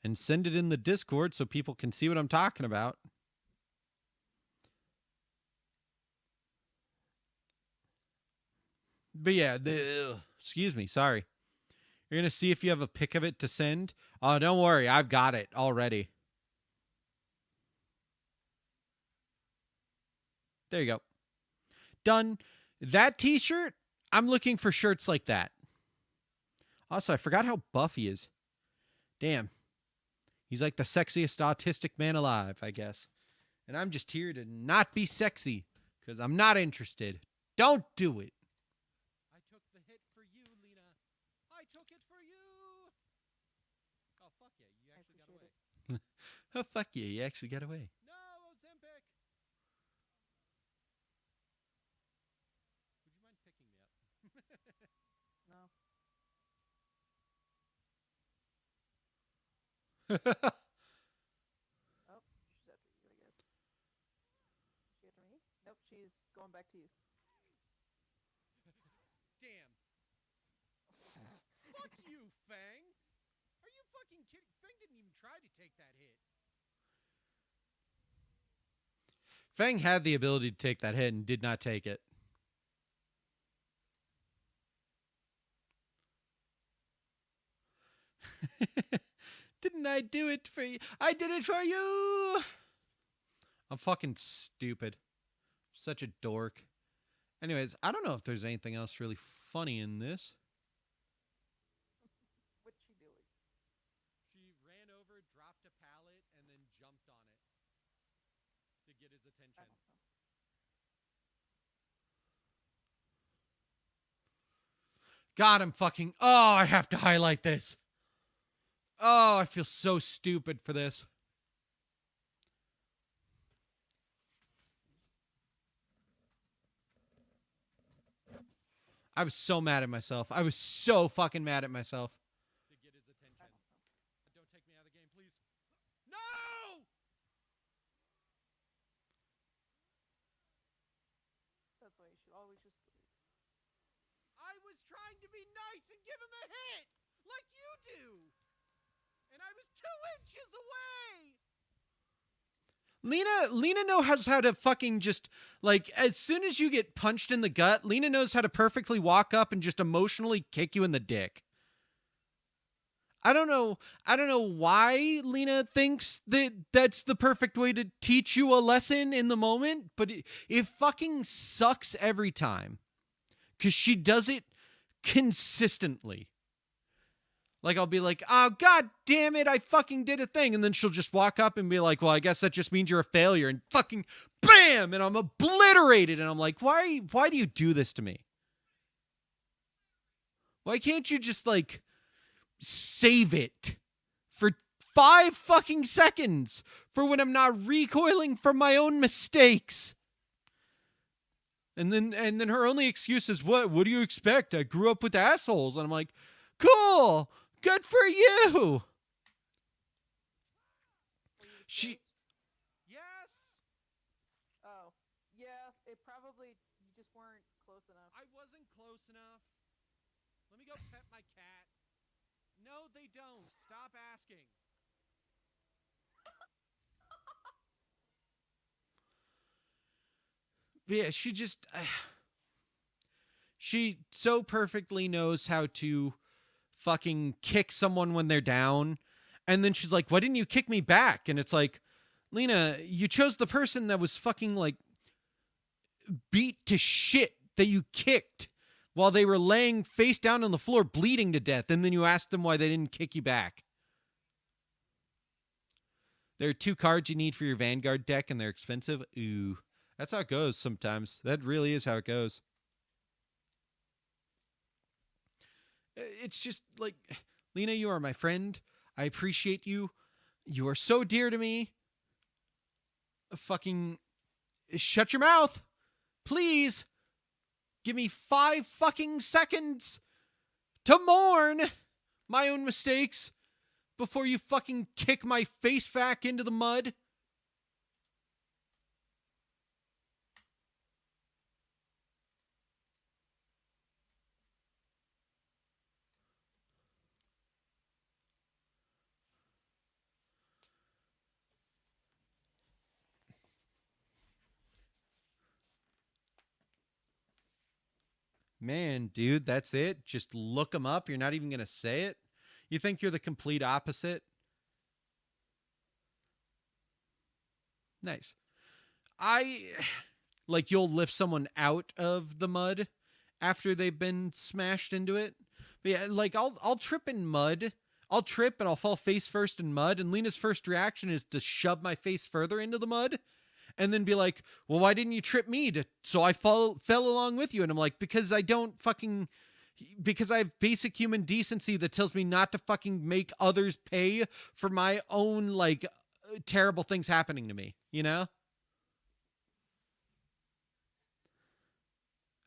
And send it in the Discord so people can see what I'm talking about. But yeah, excuse me, sorry. You're going to see if you have a pic of it to send. Oh, don't worry, I've got it already. There you go. Done. That t-shirt, I'm looking for shirts like that. Also, I forgot how buff he is. Damn. He's like the sexiest autistic man alive, I guess. And I'm just here to not be sexy because I'm not interested. Don't do it. I took the hit for you, Lena. I took it for you. Oh, fuck yeah. You actually got away. Oh, fuck yeah. You actually got away. No, Ozempic. Would you mind picking me up? No. Oh, she's after you, I guess. Is she after me? Nope, she's going back to you. Damn. Fuck you, Fang. Are you fucking kidding? Fang didn't even try to take that hit. Fang had the ability to take that hit and did not take it. Didn't I do it for you? I did it for you. I'm fucking stupid. Such a dork. Anyways, I don't know if there's anything else really funny in this. What's she doing? She ran over, dropped a pallet, and then jumped on it to get his attention. God, I'm fucking. Oh, I have to highlight this. Oh, I feel so stupid for this. I was so mad at myself. I was so fucking mad at myself. To get his attention. Don't take me out of the game, please. No! That's why you should always just leave. I was trying to be nice and give him a hit, like you do. And I was 2 inches away. Lena knows how to fucking just, like, as soon as you get punched in the gut, Lena knows how to perfectly walk up and just emotionally kick you in the dick. I don't know why Lena thinks that that's the perfect way to teach you a lesson in the moment, but it fucking sucks every time. 'Cause she does it consistently. Like, I'll be like, oh, God damn it, I fucking did a thing. And then she'll just walk up and be like, well, I guess that just means you're a failure. And fucking bam! And I'm obliterated. And I'm like, why do you do this to me? Why can't you just, like, save it for 5 fucking seconds for when I'm not recoiling from my own mistakes? And then her only excuse is, what do you expect? I grew up with assholes. And I'm like, cool. Good for you. She. Yes. Oh, yeah. It probably you just weren't close enough. I wasn't close enough. Let me go pet my cat. No, they don't. Stop asking. Yeah, she just. She so perfectly knows how to fucking kick someone when they're down. And then she's like, why didn't you kick me back? And it's like, Lena, you chose the person that was fucking, like, beat to shit that you kicked while they were laying face down on the floor bleeding to death. And then you asked them why they didn't kick you back. There are 2 cards you need for your Vanguard deck, and they're expensive. Ooh, that's how it goes sometimes. That really is how it goes. It's just like, Lena, you are my friend. I appreciate you. You are so dear to me. Fucking shut your mouth. Please. Give me 5 fucking seconds to mourn my own mistakes before you fucking kick my face back into the mud. Man, dude, that's it? Just look them up? You're not even going to say it? You think you're the complete opposite? Nice. Like, you'll lift someone out of the mud after they've been smashed into it. But yeah, like, I'll trip in mud. I'll trip and I'll fall face first in mud. And Lena's first reaction is to shove my face further into the mud. And then be like, well, why didn't you trip me so I fell along with you? And I'm like, because I have basic human decency that tells me not to fucking make others pay for my own, like, terrible things happening to me, you know?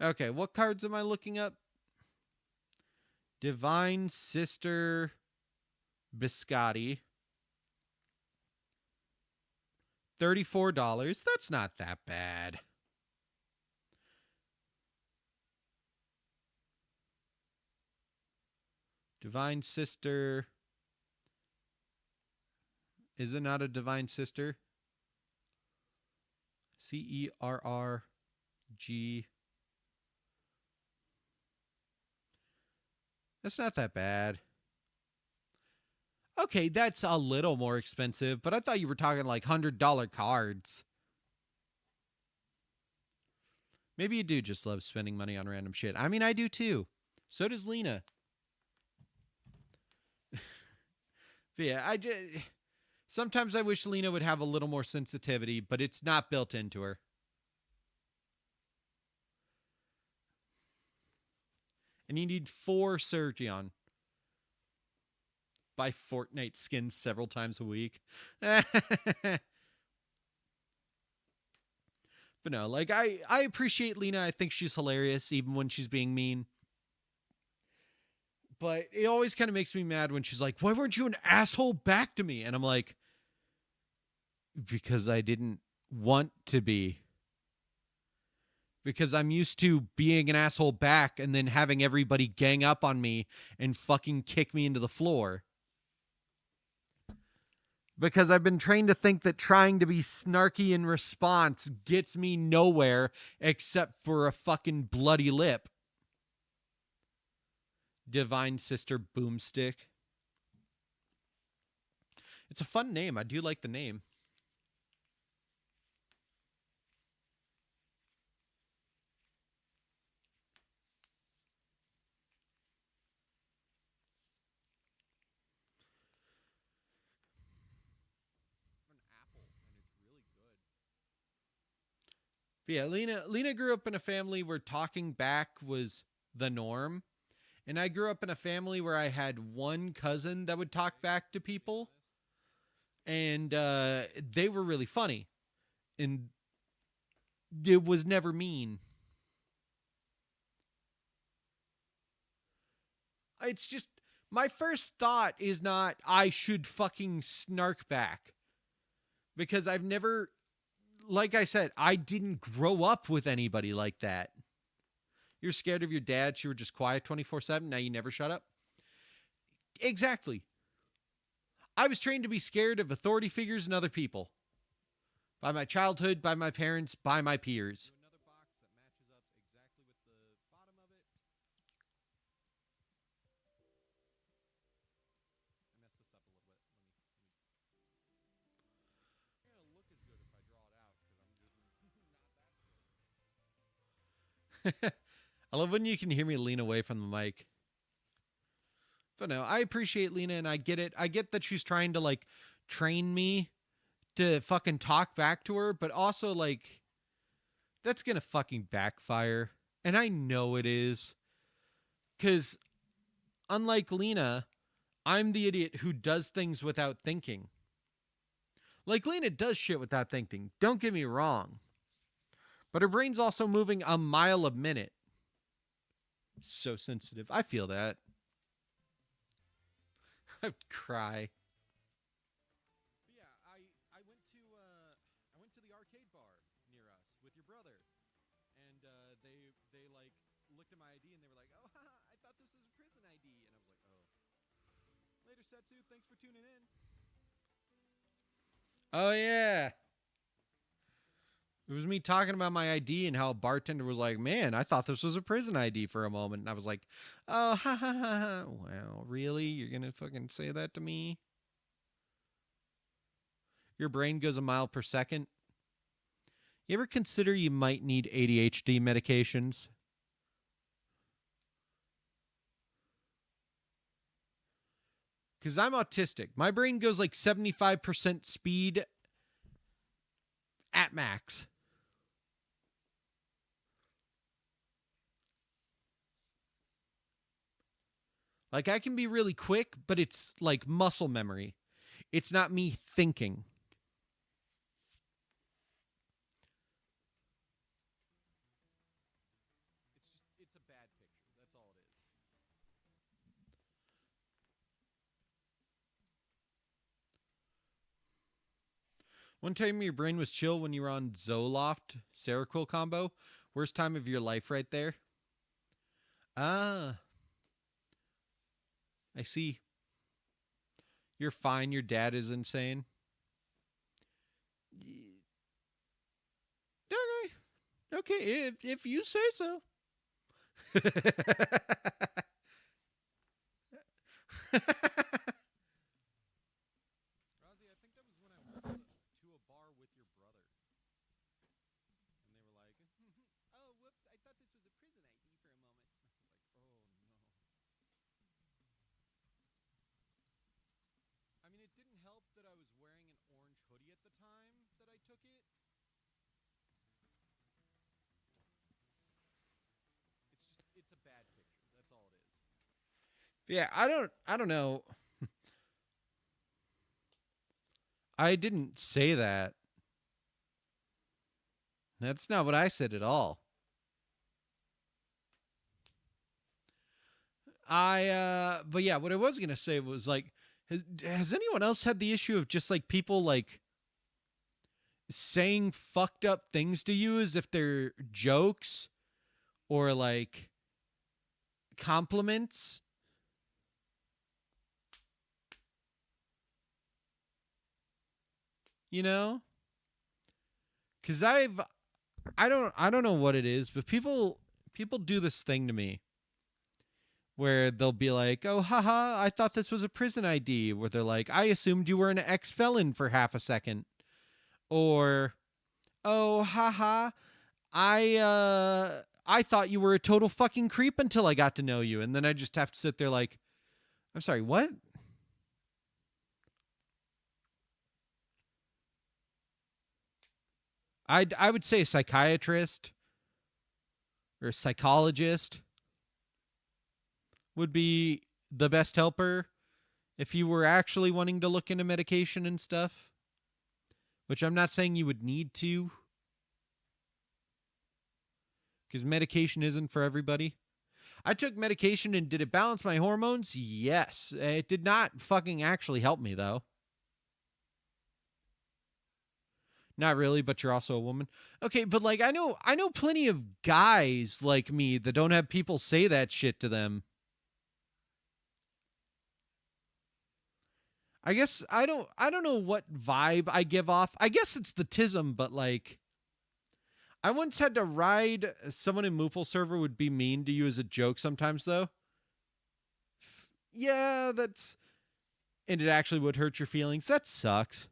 Okay, what cards am I looking up? Divine Sister Biscotti. $34. That's not that bad. Divine Sister. Is it not a Divine Sister? Cerrg. That's not that bad. Okay, that's a little more expensive, but I thought you were talking like $100 cards. Maybe you do just love spending money on random shit. I mean, I do too. So does Lena. But yeah, sometimes I wish Lena would have a little more sensitivity, but it's not built into her. And you need 4 Surgeon. Buy Fortnite skins several times a week. But no, like I appreciate Lena. I think she's hilarious even when she's being mean. But it always kind of makes me mad when she's like, "Why weren't you an asshole back to me?" And I'm like, "Because I didn't want to be. Because I'm used to being an asshole back and then having everybody gang up on me and fucking kick me into the floor. Because I've been trained to think that trying to be snarky in response gets me nowhere except for a fucking bloody lip." Divine Sister Boomstick. It's a fun name. I do like the name. But yeah, Lena grew up in a family where talking back was the norm. And I grew up in a family where I had one cousin that would talk back to people. And they were really funny. And it was never mean. It's just, my first thought is not, I should fucking snark back. Because I've never, like I said, I didn't grow up with anybody like that. You're scared of your dad. You were just quiet 24/7. Now you never shut up. Exactly. I was trained to be scared of authority figures and other people. By my childhood, by my parents, by my peers. I love when you can hear me lean away from the mic. But no, I appreciate Lena and I get it. I get that she's trying to like train me to fucking talk back to her, but also like that's gonna fucking backfire. And I know it is. Cause unlike Lena, I'm the idiot who does things without thinking. Like Lena does shit without thinking. Don't get me wrong. But her brain's also moving a mile a minute. So sensitive. I feel that. I'd cry. But yeah, I went to the arcade bar near us with your brother, and they like looked at my ID and they were like, "Oh, haha, I thought this was a prison ID," and I was like, "Oh, later, Setsu. Thanks for tuning in." Oh yeah. It was me talking about my ID and how a bartender was like, "Man, I thought this was a prison ID for a moment." And I was like, "Oh, ha ha ha ha. Well, really? You're going to fucking say that to me?" Your brain goes a mile per second. You ever consider you might need ADHD medications? Because I'm autistic. My brain goes like 75% speed at max. Like I can be really quick, but it's like muscle memory. It's not me thinking. It's a bad picture. That's all it is. One time your brain was chill when you were on Zoloft, Seroquel combo. Worst time of your life right there. Ah, I see. You're fine. Your dad is insane. Okay. Okay, if you say so. Yeah, I don't know. I didn't say that. That's not what I said at all. But yeah, what I was gonna say was like, has anyone else had the issue of just like people like saying fucked up things to you as if they're jokes or like compliments? You know, because I don't know what it is, but people do this thing to me where they'll be like, "Oh, haha, I thought this was a prison ID." Where they're like, "I assumed you were an ex-felon for half a second," or "Oh, haha, I thought you were a total fucking creep until I got to know you," and then I just have to sit there like, "I'm sorry, what?" I would say a psychiatrist or a psychologist would be the best helper if you were actually wanting to look into medication and stuff, which I'm not saying you would need to, because medication isn't for everybody. I took medication and did it balance my hormones? Yes. It did not fucking actually help me, though. Not really, but you're also a woman. Okay, but like I know plenty of guys like me that don't have people say that shit to them. I guess I don't know what vibe I give off. I guess it's the tism, but like I once had to ride someone in Moople server would be mean to you as a joke sometimes though. Yeah, that's and it actually would hurt your feelings. That sucks.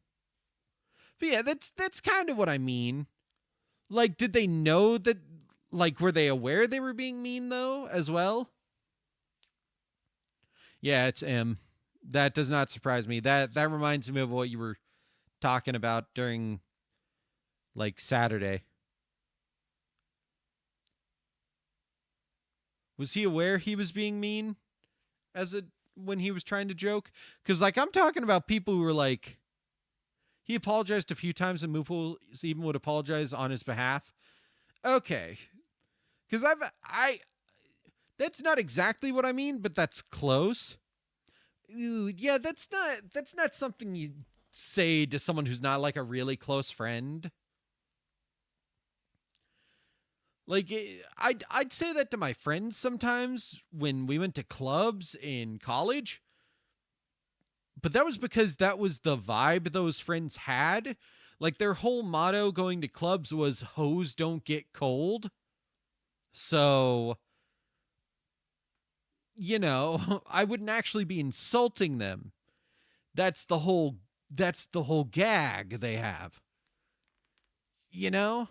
But yeah, that's kind of what I mean. Like did they know that like were they aware they were being mean though as well? Yeah, it's M. That does not surprise me. That reminds me of what you were talking about during like Saturday. Was he aware he was being mean as a when he was trying to joke? Because like I'm talking about people who were like he apologized a few times and Moople even would apologize on his behalf. Okay, because I that's not exactly what I mean, but that's close. Ooh, yeah, that's not something you say to someone who's not like a really close friend. Like I'd say that to my friends sometimes when we went to clubs in college, but that was because that was the vibe those friends had. Like their whole motto going to clubs was "Hoes don't get cold." So, I wouldn't actually be insulting them. That's the whole that's the whole gag they have. You know?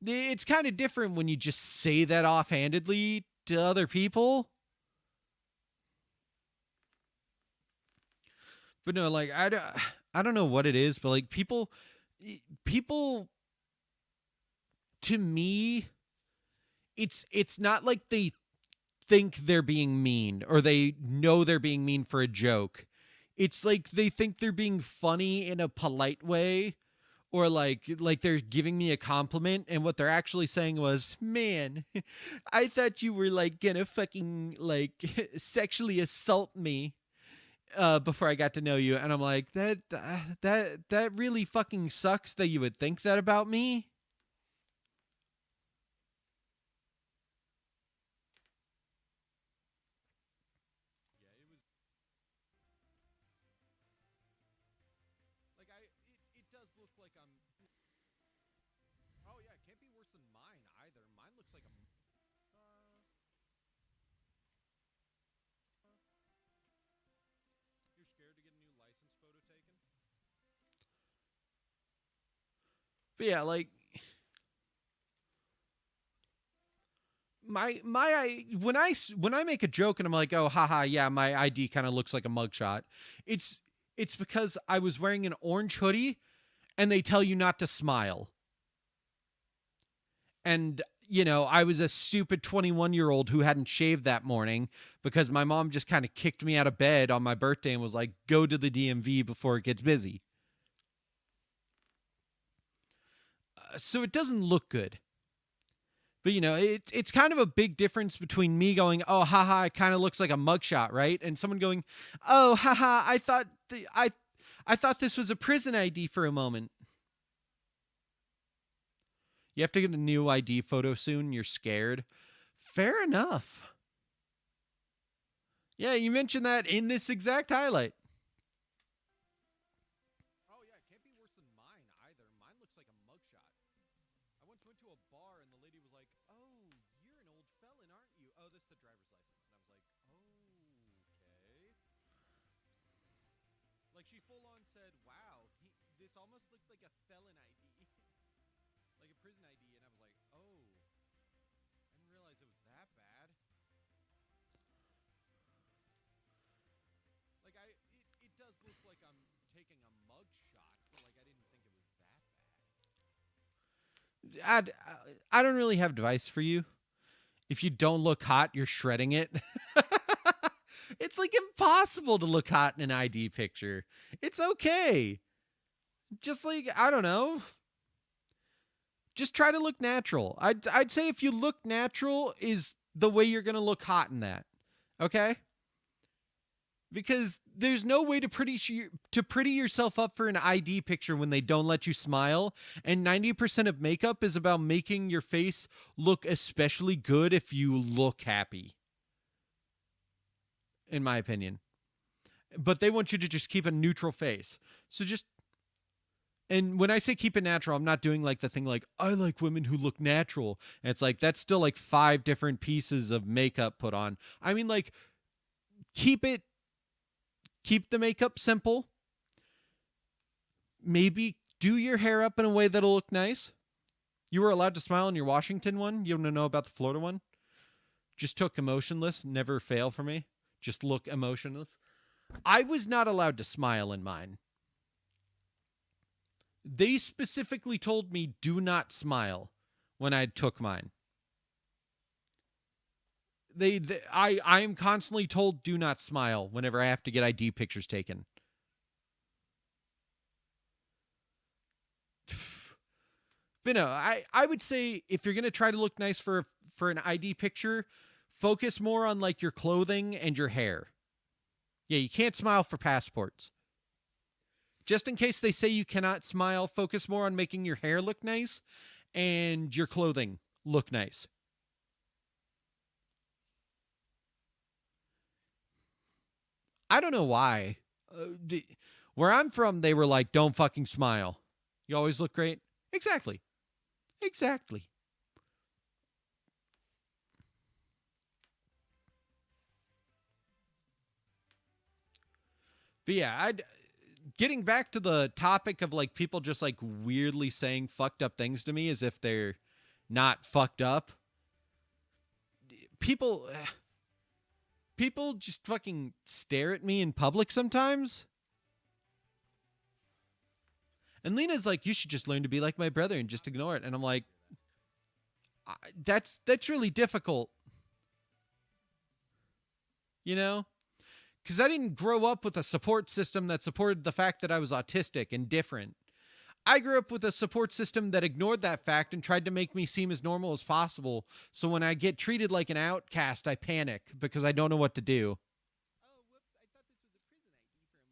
It's kind of different when you just say that offhandedly to other people. But no, like I don't know what it is, but like people to me it's not like they think they're being mean or they know they're being mean for a joke. It's like they think they're being funny in a polite way or like they're giving me a compliment and what they're actually saying was, "Man, I thought you were like gonna fucking like sexually assault me before I got to know you." And I'm like, that really fucking sucks that you would think that about me. Like it does look like I'm. Oh yeah, it can't be worse than mine either. Mine looks like a. You're scared to get a new license photo taken? But yeah, like when I make a joke and I'm like, "Oh, haha, yeah, my ID kind of looks like a mugshot." It's it's because I was wearing an orange hoodie and they tell you not to smile. And I was a stupid 21-year-old who hadn't shaved that morning because my mom just kind of kicked me out of bed on my birthday and was like, go to the DMV before it gets busy. So it doesn't look good. But it's kind of a big difference between me going, "Oh, haha, it kind of looks like a mugshot," right? And someone going, "Oh, haha, I thought this was a prison ID for a moment." You have to get a new ID photo soon. You're scared. Fair enough. Yeah, you mentioned that in this exact highlight. Oh yeah, it can't be worse than mine either. Mine looks like a mugshot. I once went to a bar and the lady was like, "Oh, you're an old felon, aren't you?" "Oh, this is a driver's license." And I was like, "Okay." Like she full on said, "Wow, this almost looked like a felon ID, like a prison ID." And I was like, "Oh, I didn't realize it was that bad." Like it does look like I'm taking a mug shot, but like I didn't think it was that bad. I don't really have advice for you. If you don't look hot, you're shredding it. It's like impossible to look hot in an ID picture. It's okay. Just like, I don't know. Just try to look natural. I'd say if you look natural is the way you're going to look hot in that. Okay? Because there's no way to pretty yourself up for an ID picture when they don't let you smile, and 90% of makeup is about making your face look especially good if you look happy, in my opinion. But they want you to just keep a neutral face. So just, and when I say keep it natural, I'm not doing like the thing like, I like women who look natural. And it's like, that's still like 5 different pieces of makeup put on. I mean, like, keep the makeup simple. Maybe do your hair up in a way that'll look nice. You were allowed to smile in your Washington one. You want to know about the Florida one? Just took emotionless. Never fail for me. Just look emotionless. I was not allowed to smile in mine. They specifically told me do not smile when I took mine. I am constantly told do not smile whenever I have to get ID pictures taken. But no, I would say if you're gonna try to look nice for an ID picture, focus more on like your clothing and your hair. Yeah, you can't smile for passports. Just in case they say you cannot smile, focus more on making your hair look nice and your clothing look nice. I don't know why. Where I'm from, they were like, don't fucking smile. You always look great. Exactly. Exactly. But yeah, getting back to the topic of like people just like weirdly saying fucked up things to me as if they're not fucked up. People people just fucking stare at me in public sometimes. And Lena's like, you should just learn to be like my brother and just ignore it. And I'm like, that's really difficult, you know? Because I didn't grow up with a support system that supported the fact that I was autistic and different. I grew up with a support system that ignored that fact and tried to make me seem as normal as possible. So when I get treated like an outcast, I panic because I don't know what to do. Oh, whoops. I thought this was a prison ID for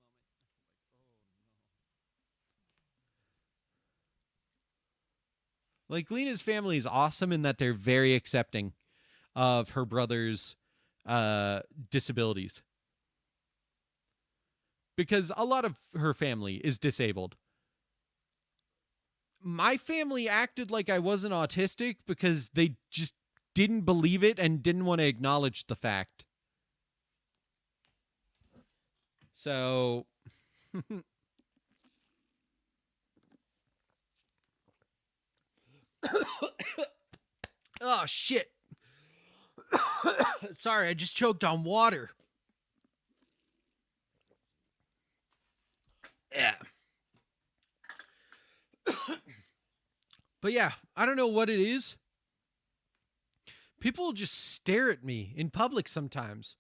a moment. Like, Lena's family is awesome in that they're very accepting of her brother's disabilities. Because a lot of her family is disabled. My family acted like I wasn't autistic because they just didn't believe it and didn't want to acknowledge the fact. So, oh shit. Sorry, I just choked on water. Yeah. But yeah, I don't know what it is. People just stare at me in public sometimes.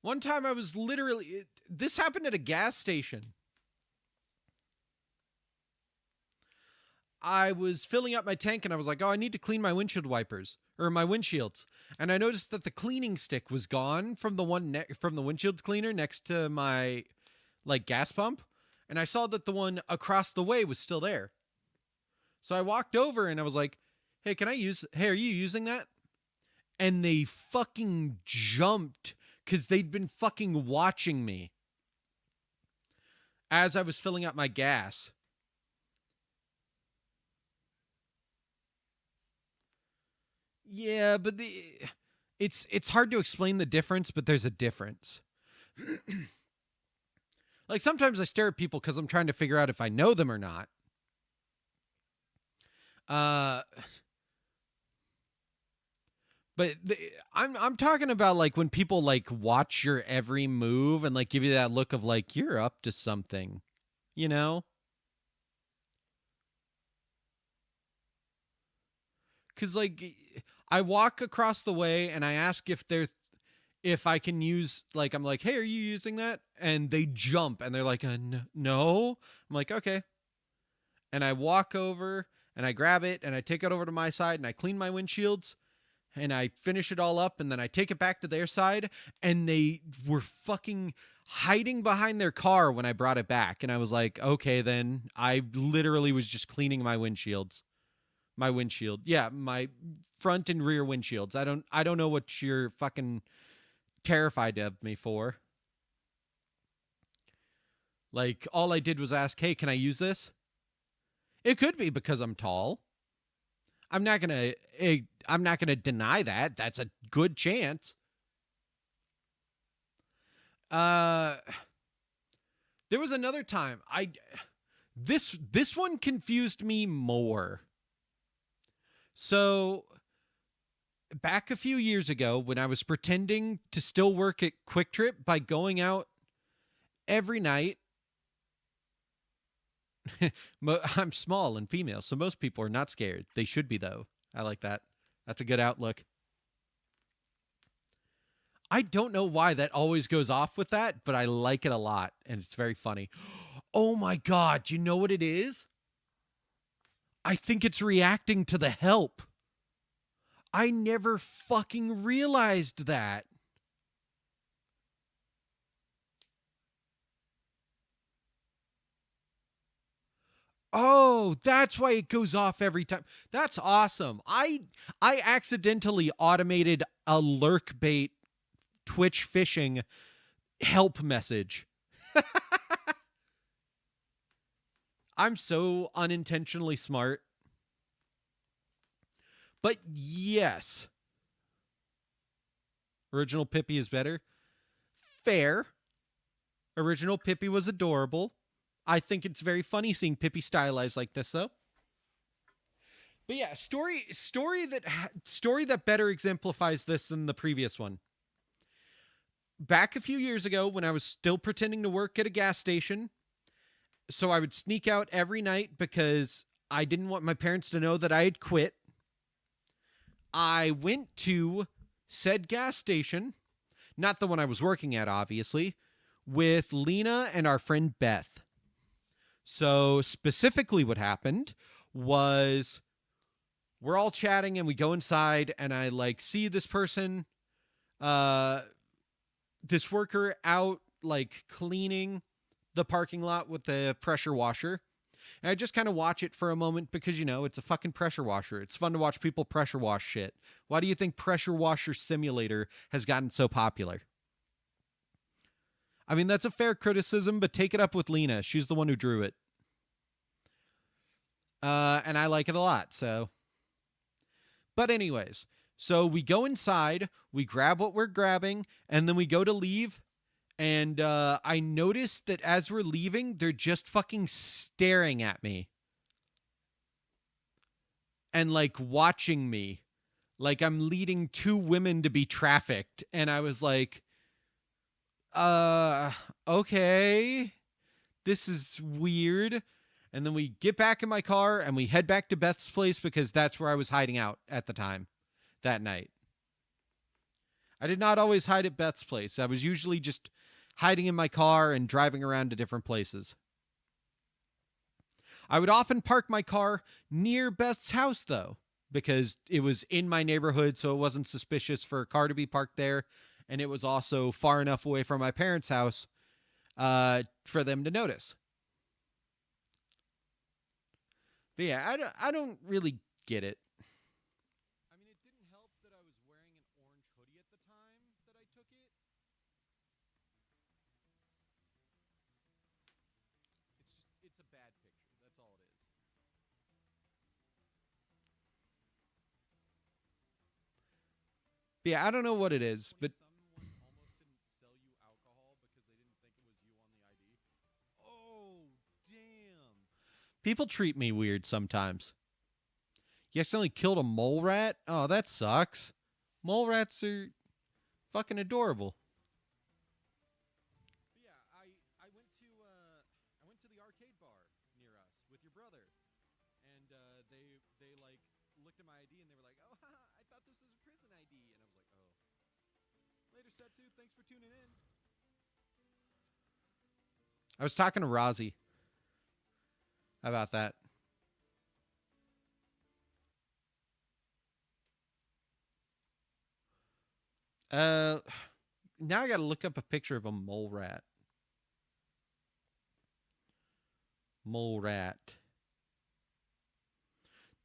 One time I was literally, this happened at a gas station. I was filling up my tank and I was like, oh, I need to clean my windshield wipers or my windshields. And I noticed that the cleaning stick was gone from the one from the windshield cleaner next to my like gas pump. And I saw that the one across the way was still there. So I walked over and I was like, hey, are you using that? And they fucking jumped because they'd been fucking watching me as I was filling up my gas. Yeah, but it's hard to explain the difference, but there's a difference. Like sometimes I stare at people because I'm trying to figure out if I know them or not. But I'm talking about like when people like watch your every move and like give you that look of like you're up to something, you know? Cuz like I walk across the way and I ask if I can use like I'm like, "Hey, are you using that?" And they jump and they're like, "No." I'm like, "Okay." And I walk over and I grab it and I take it over to my side and I clean my windshields and I finish it all up and then I take it back to their side and they were fucking hiding behind their car when I brought it back and I was like, "Okay, then I literally was just cleaning my windshields." My windshield. Yeah, my front and rear windshields. I don't know what you're fucking terrified of me for. Like all I did was ask, "Hey, can I use this?" It could be because I'm tall. I'm not going to I'm not going to deny that. That's a good chance. Uh there was another time this one confused me more. So back a few years ago when I was pretending to still work at Quick Trip by going out every night. I'm small and female, so most people are not scared. They should be, though. I like that. That's a good outlook. I don't know why that always goes off with that, but I like it a lot, and it's very funny. Oh my God, you know what it is? I think it's reacting to the help. I never fucking realized that. Oh, that's why it goes off every time. That's awesome. I accidentally automated a lurk bait Twitch phishing help message. I'm so unintentionally smart. But yes, original Pippi is better. Fair. Original Pippi was adorable. I think it's very funny seeing Pippi stylized like this, though. But yeah, story that better exemplifies this than the previous one. Back a few years ago, when I was still pretending to work at a gas station, so I would sneak out every night because I didn't want my parents to know that I had quit. I went to said gas station, not the one I was working at, obviously, with Lena and our friend Beth. So specifically what happened was we're all chatting and we go inside and I like see this person, this worker out like cleaning the parking lot with the pressure washer. And I just kind of watch it for a moment because, you know, it's a fucking pressure washer. It's fun to watch people pressure wash shit. Why do you think Pressure Washer Simulator has gotten so popular? I mean, that's a fair criticism, but take it up with Lena. She's the one who drew it. And I like it a lot, so. But anyways, so we go inside, we grab what we're grabbing, and then we go to leave. And I noticed that as we're leaving, they're just fucking staring at me. And like watching me. Like I'm leading two women to be trafficked. And I was like, okay. This is weird. And then we get back in my car and we head back to Beth's place because that's where I was hiding out at the time. that night. I did not always hide at Beth's place. I was usually just hiding in my car and driving around to different places. I would often park my car near Beth's house, though, because it was in my neighborhood, so it wasn't suspicious for a car to be parked there. And it was also far enough away from my parents' house for them to notice. But yeah, I don't really get it. I mean, it didn't help that I was wearing an orange hoodie at the time that I took it. It's a bad picture. That's all it is. But yeah, I don't know what it is, but someone almost didn't sell you alcohol because they didn't think it was you on the ID. Oh, damn. People treat me weird sometimes. You accidentally killed a mole rat? Oh, that sucks. Mole rats are fucking adorable. But yeah, I went to the arcade bar near us with your brother, and they like looked at my ID and they were like, "Oh, haha, I thought this was a prison ID," and I was like, "Oh, later, Setsu. Thanks for tuning in." I was talking to Rozzy about that. Uh, now I got to look up a picture of a mole rat. Mole rat.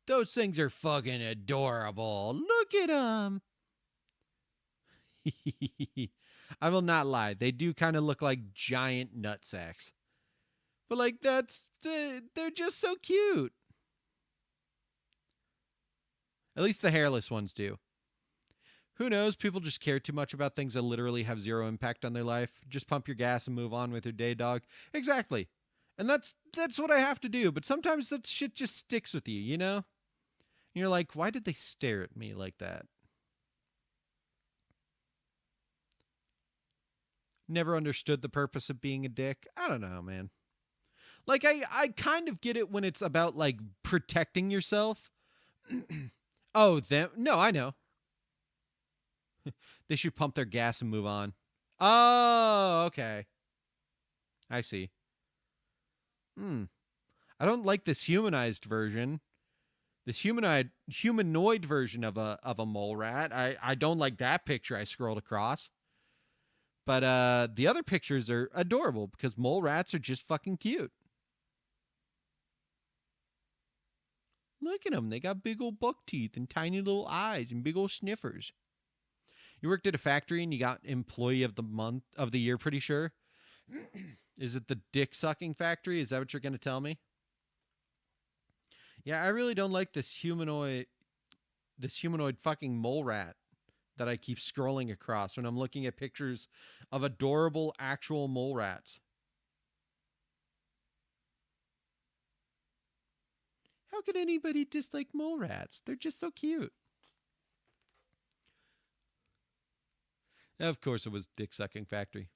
Those things are fucking adorable. Look at them. I will not lie. They do kind of look like giant nut sacks. But like they're just so cute. At least the hairless ones do. Who knows? People just care too much about things that literally have zero impact on their life. Just pump your gas and move on with your day, dog. Exactly. And that's what I have to do, but sometimes that shit just sticks with you, you know? And you're like, why did they stare at me like that? Never understood the purpose of being a dick. I don't know, man. Like I kind of get it when it's about like protecting yourself. Oh, them? No, I know. They should pump their gas and move on. Oh, okay. I see. Hmm. I don't like this humanized version. This humanoid version of a mole rat. I don't like that picture I scrolled across. But the other pictures are adorable because mole rats are just fucking cute. Look at them. They got big old buck teeth and tiny little eyes and big old sniffers. You worked at a factory and you got employee of the month of the year, pretty sure. Is it the dick sucking factory? Is that what you're going to tell me? Yeah, I really don't like this humanoid fucking mole rat that I keep scrolling across when I'm looking at pictures of adorable actual mole rats. How could anybody dislike mole rats? They're just so cute. Of course, it was Dick Sucking Factory.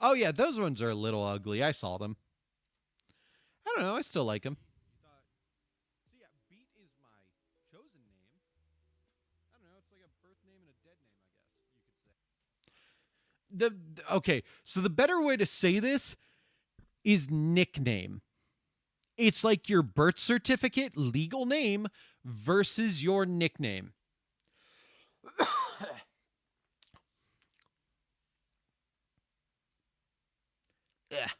Oh, yeah, those ones are a little ugly. I saw them. I don't know. I still like them. So, yeah, Beat is my chosen name. I don't know. It's like a birth name and a dead name, I guess you could say. Okay, so the better way to say this is nickname. It's like your birth certificate legal name versus your nickname. Ugh.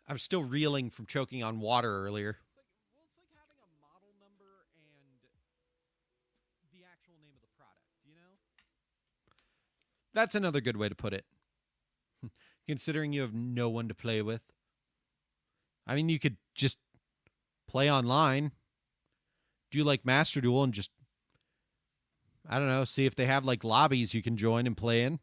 I'm still reeling from choking on water earlier. It's like having a model number and the actual name of the product, you know? That's another good way to put it. Considering you have no one to play with. I mean, you could just play online, do like Master Duel, and just, I don't know, see if they have like lobbies you can join and play in.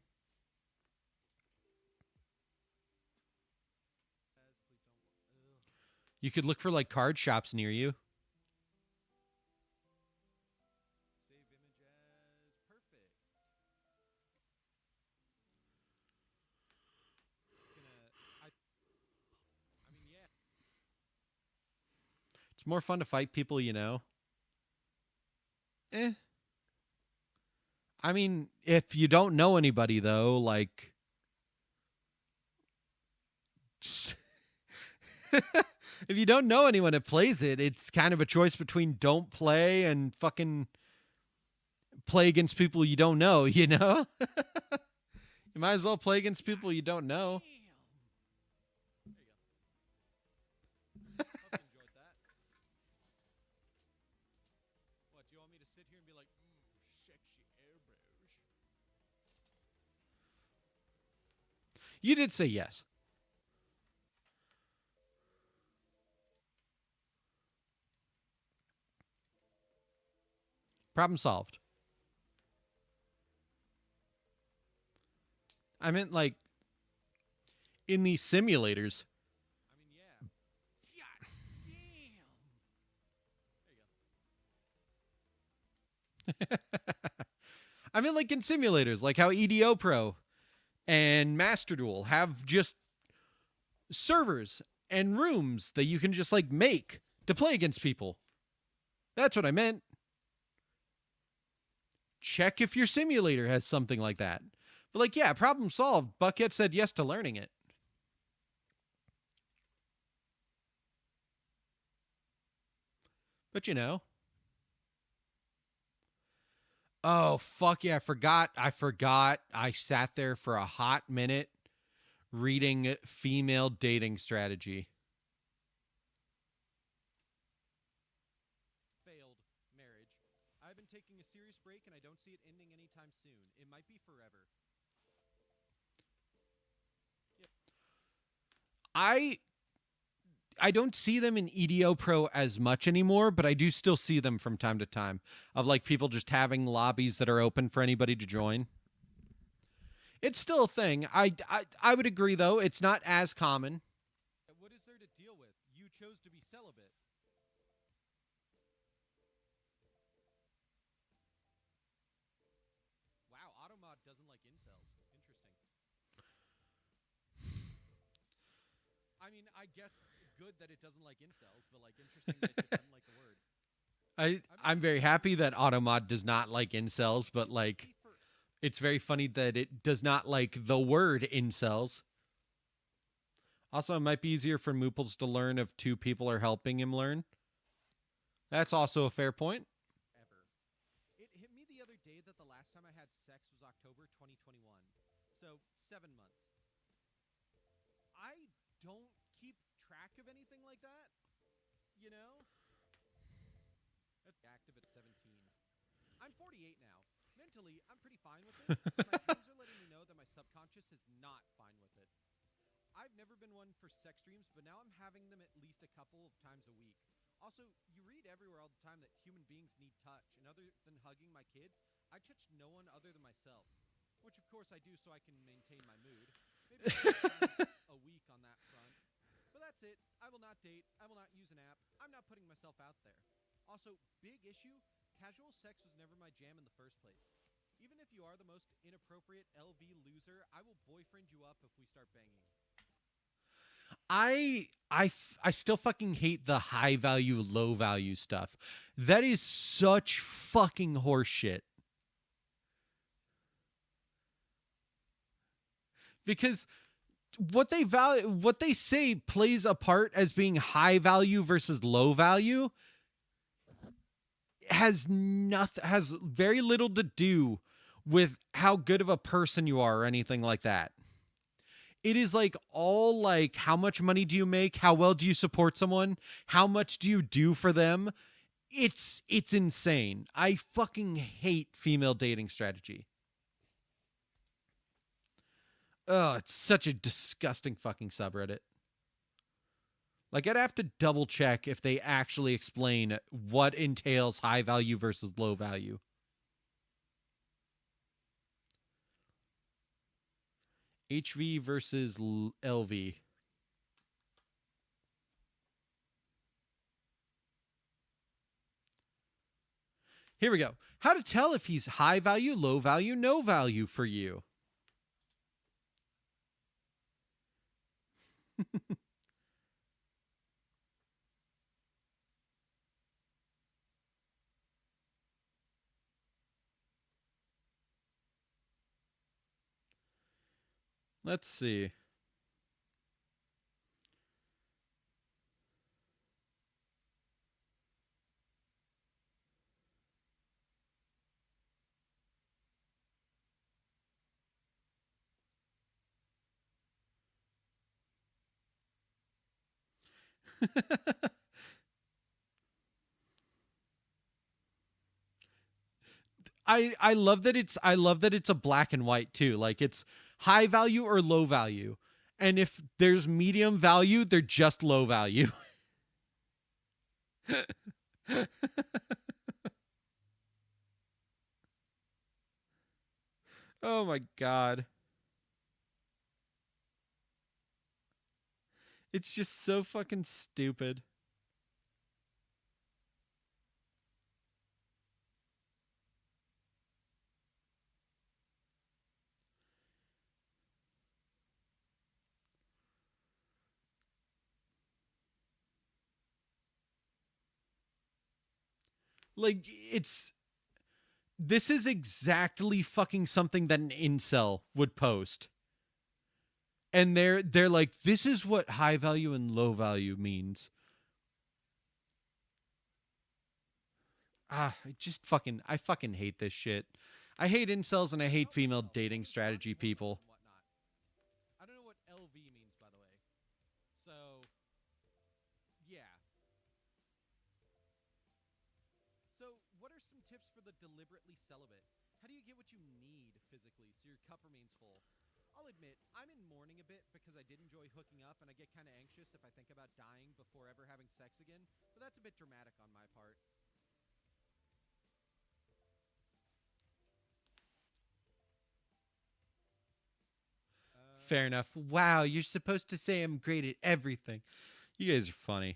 You could look for like card shops near you. Save image as perfect. It's gonna. I mean, yeah. It's more fun to fight people you know. Eh. I mean, if you don't know anybody though, like if you don't know anyone that plays it, it's kind of a choice between don't play and fucking play against people you don't know, you know? You might as well play against people you don't know. There you go. Hope you enjoyed that. What, do you want me to sit here and be like, sexy elbows? You did say yes. Problem solved. I meant like in these simulators. I mean, yeah. God damn. There you go. I mean, like in simulators, like how EDO Pro and Master Duel have just servers and rooms that you can just like make to play against people. That's what I meant. Check if your simulator has something like that. But like, yeah, problem solved. Bucket said yes to learning it. But you know. Oh, fuck yeah, I forgot. I sat there for a hot minute reading female dating strategy. Failed marriage. I've been taking a serious break and I don't see it ending anytime soon. It might be forever. Yep. I don't see them in EDO Pro as much anymore, but I do still see them from time to time of like people just having lobbies that are open for anybody to join. It's still a thing. I would agree though, it's not as common. What is there to deal with? You chose to be celibate. Wow, Automod doesn't like incels. Interesting. I mean, I guess good that it doesn't like incels, but like interesting that it just doesn't like the word. I'm very happy that Automod does not like incels, but like it's very funny that it does not like the word incels. Also, it might be easier for Mooples to learn if two people are helping him learn. That's also a fair point. Ever. It hit me the other day that the last time I had sex was October 2021. So 7 months. I don't keep track of anything like that. You know? That's active at 17. I'm 48 now. Mentally, I'm pretty fine with it. My dreams are letting me know that my subconscious is not fine with it. I've never been one for sex dreams, but now I'm having them at least a couple of times a week. Also, you read everywhere all the time that human beings need touch, and other than hugging my kids, I touch no one other than myself. Which, of course, I do so I can maintain my mood. Maybe 5 times a week on that front. But that's it. I will not date. I will not use an app. I'm not putting myself out there. Also, big issue, casual sex was never my jam in the first place. Even if you are the most inappropriate LV loser, I will boyfriend you up if we start banging. I still fucking hate the high value, low value stuff. That is such fucking horseshit. Because what they say plays a part as being high value versus low value has very little to do with how good of a person you are or anything like that. It is like all like how much money do you make? How well do you support someone? How much do you do for them? It's insane. I fucking hate female dating strategy. Oh, it's such a disgusting fucking subreddit. Like, I'd have to double check if they actually explain what entails high value versus low value. HV versus LV. Here we go. How to tell if he's high value, low value, no value for you. Let's see. I love that it's a black and white too. Like it's high value or low value. And if there's medium value, they're just low value. Oh my god. It's just so fucking stupid. Like it's this is exactly fucking something that an incel would post. And they're like, this is what high value and low value means. I fucking hate this shit. I hate incels and I hate female dating strategy people. I don't know what LV means, by the way. So, yeah. So, what are some tips for the deliberately celibate? How do you get what you need physically so your cup remains full? I'll admit, I'm in mourning a bit because I did enjoy hooking up and I get kind of anxious if I think about dying before ever having sex again, but that's a bit dramatic on my part. Fair enough. Wow, you're supposed to say I'm great at everything. You guys are funny.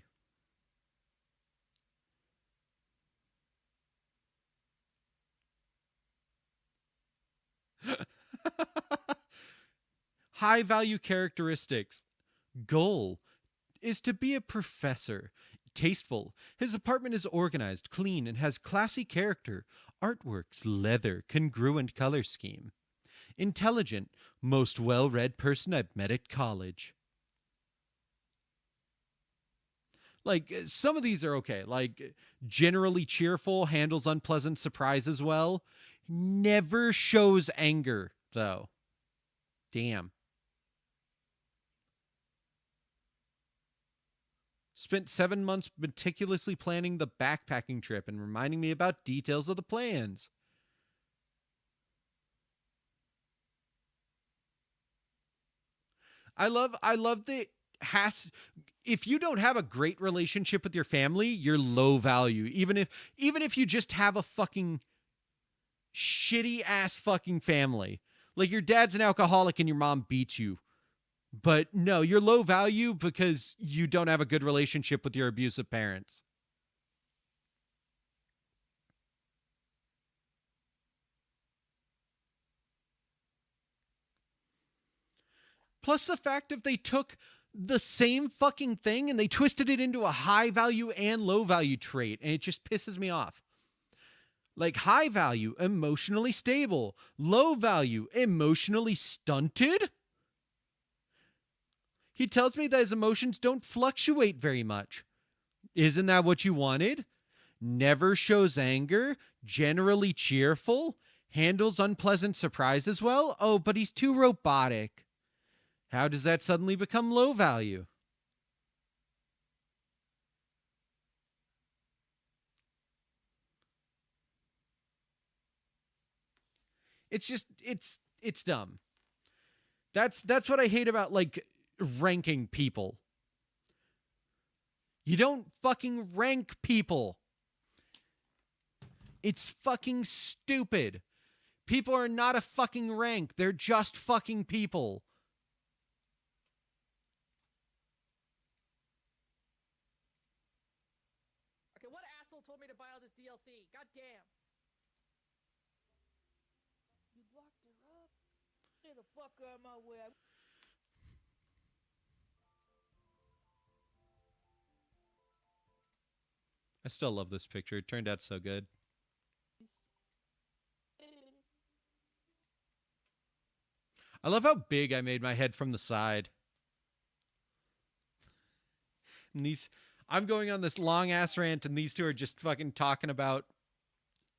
High value characteristics. Goal is to be a professor. Tasteful. His apartment is organized, clean, and has classy character. Artworks, leather, congruent color scheme. Intelligent. Most well read person I've met at college. Like, some of these are okay. Like, generally cheerful, handles unpleasant surprises well. Never shows anger, though. Damn. Spent 7 months meticulously planning the backpacking trip and reminding me about details of the plans. I love the has if you don't have a great relationship with your family, you're low value. Even if you just have a fucking shitty ass fucking family. Like your dad's an alcoholic and your mom beats you. But no, you're low value because you don't have a good relationship with your abusive parents. Plus the fact if they took the same fucking thing and they twisted it into a high value and low value trait, and it just pisses me off. Like high value, emotionally stable, low value, emotionally stunted. He tells me that his emotions don't fluctuate very much. Isn't that what you wanted? Never shows anger, generally cheerful, handles unpleasant surprises well. Oh, but he's too robotic. How does that suddenly become low value? It's just it's dumb. That's what I hate about like ranking people. You don't fucking rank people. It's fucking stupid. People are not a fucking rank. They're just fucking people. Okay, what asshole told me to buy all this DLC? God damn. You locked her up? Stay the fuck out of my way. I still love this picture. It turned out so good. I love how big I made my head from the side. And I'm going on this long ass rant, and these two are just fucking talking about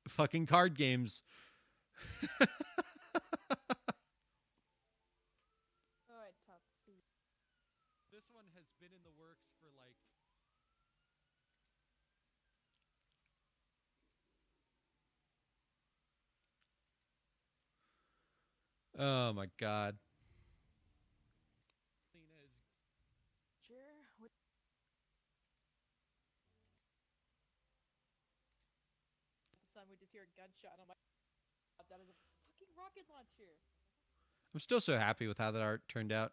fucking card games. Alright, Tatsu. This one has been in the works for like. Oh my god. Sure. What? This time we just hear a gunshot. I'm like, that is a fucking rocket launcher. I'm still so happy with how that art turned out.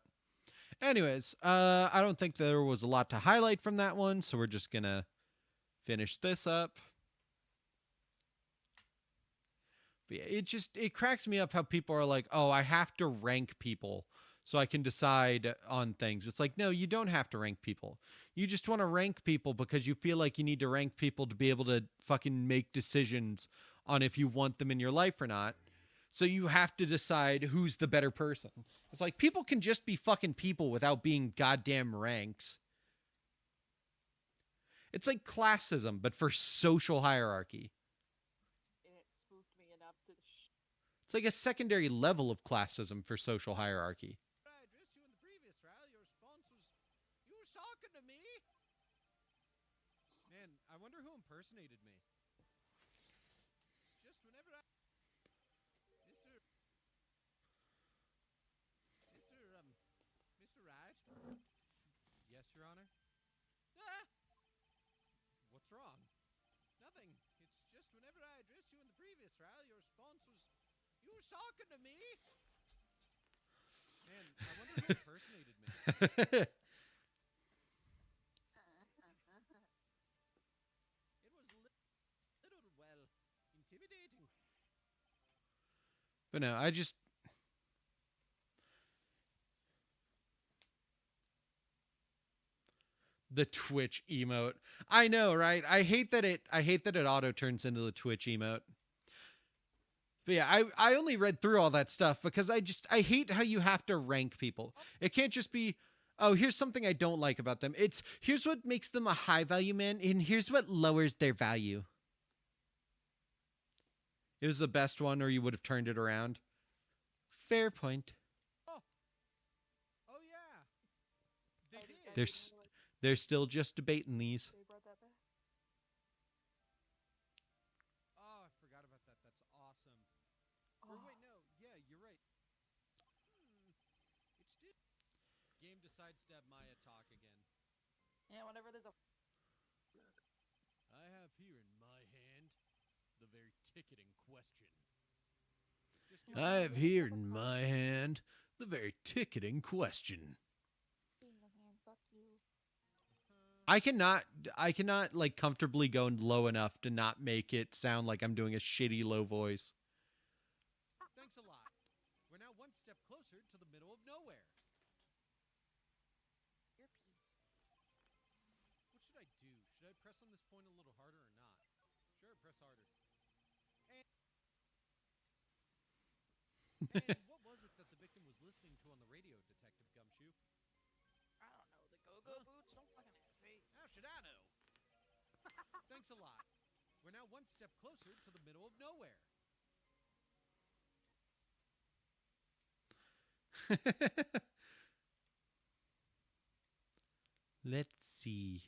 Anyways, I don't think there was a lot to highlight from that one, so we're just gonna finish this up. But yeah, it cracks me up how people are like, "Oh, I have to rank people so I can decide on things." It's like, no, you don't have to rank people. You just want to rank people because you feel like you need to rank people to be able to fucking make decisions on if you want them in your life or not. So you have to decide who's the better person. It's like people can just be fucking people without being goddamn ranks. It's like classism, but for social hierarchy. And it spooked me enough to. It's like a secondary level of classism for social hierarchy. I addressed you in the previous trial. Your response was, "You was talking to me." Man, I wonder who impersonated me. It's just whenever Mr. Wright. Yes, Your Honor. Ah! What's wrong? Nothing. It's just whenever I addressed you in the previous trial, your response was, "You was talking to me." Man, I wonder who impersonated me. It was little, well, intimidating. But no, I just. The Twitch emote. I know, right? I hate that it auto turns into the Twitch emote. But yeah, I only read through all that stuff because I hate how you have to rank people. It can't just be, "Oh, here's something I don't like about them." It's, "Here's what makes them a high value man, and here's what lowers their value." It was the best one, or you would have turned it around. Fair point. Oh yeah. They did. They're still just debating these. They brought that back. Oh, I forgot about that. That's awesome. Oh. Or wait, no. Yeah, you're right. It's did. Game to sidestep Maya talk again. Yeah, whenever there's a. I have here in my hand the very ticket in question. I have here in my hand the very ticket in question. Fuck you. I cannot like comfortably go low enough to not make it sound like I'm doing a shitty low voice. Thanks a lot. We're now one step closer to the middle of nowhere. Earpiece. What should I do? Should I press on this point a little harder or not? Sure, press harder. And what was it that the victim was listening to on the radio, Detective Gumshoe? I don't know. The go-go boots? Don't fucking ask me. How should I know? Thanks a lot. We're now one step closer to the middle of nowhere. Let's see.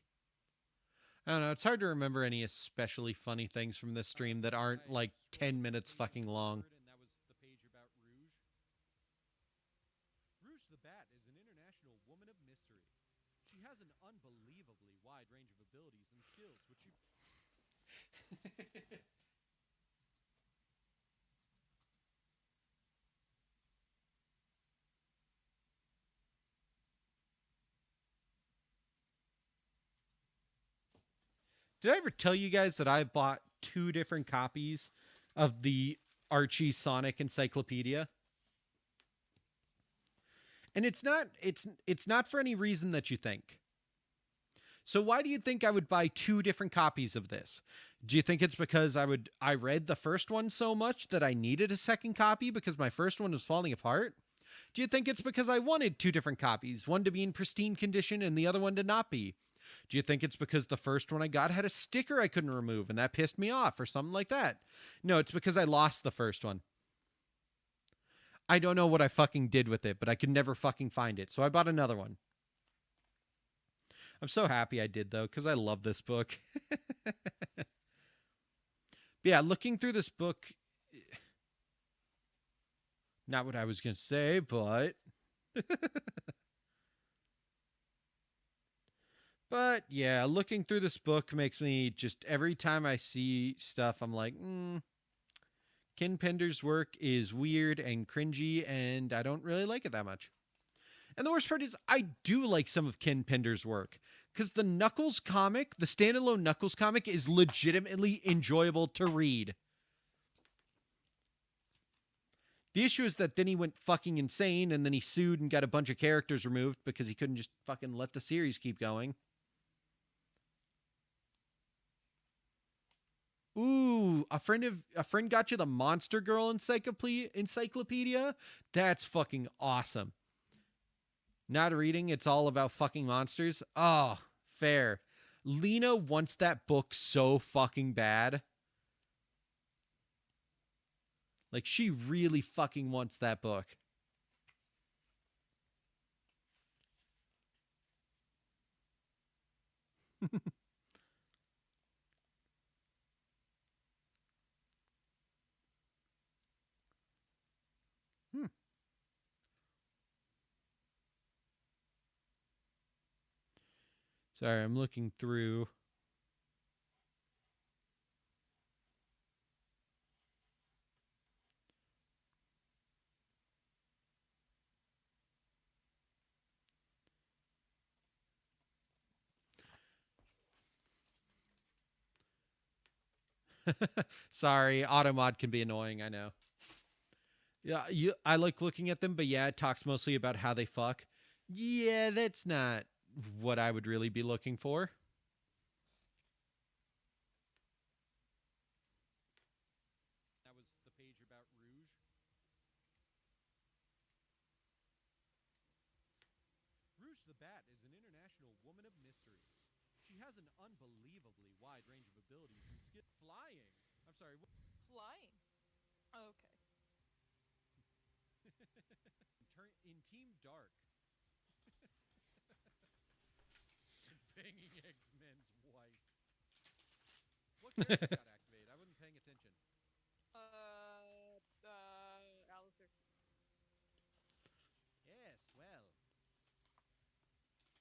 I don't know. It's hard to remember any especially funny things from this stream that aren't like 10 minutes fucking long. And that was the page about Rouge. Rouge the Bat is an international woman of mystery. She has an unbelievably wide range of abilities and skills, which she... Did I ever tell you guys that I bought 2 different copies of the Archie Sonic Encyclopedia? And it's not for any reason that you think. So why do you think I would buy 2 different copies of this? Do you think it's because I read the first one so much that I needed a second copy because my first one was falling apart? Do you think it's because I wanted two different copies, one to be in pristine condition and the other one to not be? Do you think it's because the first one I got had a sticker I couldn't remove and that pissed me off or something like that? No, it's because I lost the first one. I don't know what I fucking did with it, but I could never fucking find it. So I bought another one. I'm so happy I did, though, because I love this book. But yeah, looking through this book, not what I was going to say, but. But yeah, looking through this book makes me just every time I see stuff, I'm like, Ken Pender's work is weird and cringy, and I don't really like it that much. And the worst part is, I do like some of Ken Pender's work because the Knuckles comic, the standalone Knuckles comic, is legitimately enjoyable to read. The issue is that then he went fucking insane and then he sued and got a bunch of characters removed because he couldn't just fucking let the series keep going. Ooh, a friend got you the Monster Girl encyclopedia. That's fucking awesome. Not reading, it's all about fucking monsters. Oh, fair. Lena wants that book so fucking bad. Like, she really fucking wants that book. Sorry, I'm looking through. Sorry, Automod can be annoying, I know. Yeah, I like looking at them, but yeah, it talks mostly about how they fuck. Yeah, that's not what I would really be looking for. That was the page about Rouge. Rouge the Bat is an international woman of mystery. She has an unbelievably wide range of abilities and skill flying. I'm sorry. Flying. Okay. In Team Dark. Banging X-Men's wife. What character got activated? I wasn't paying attention. Alistair. Yes, well.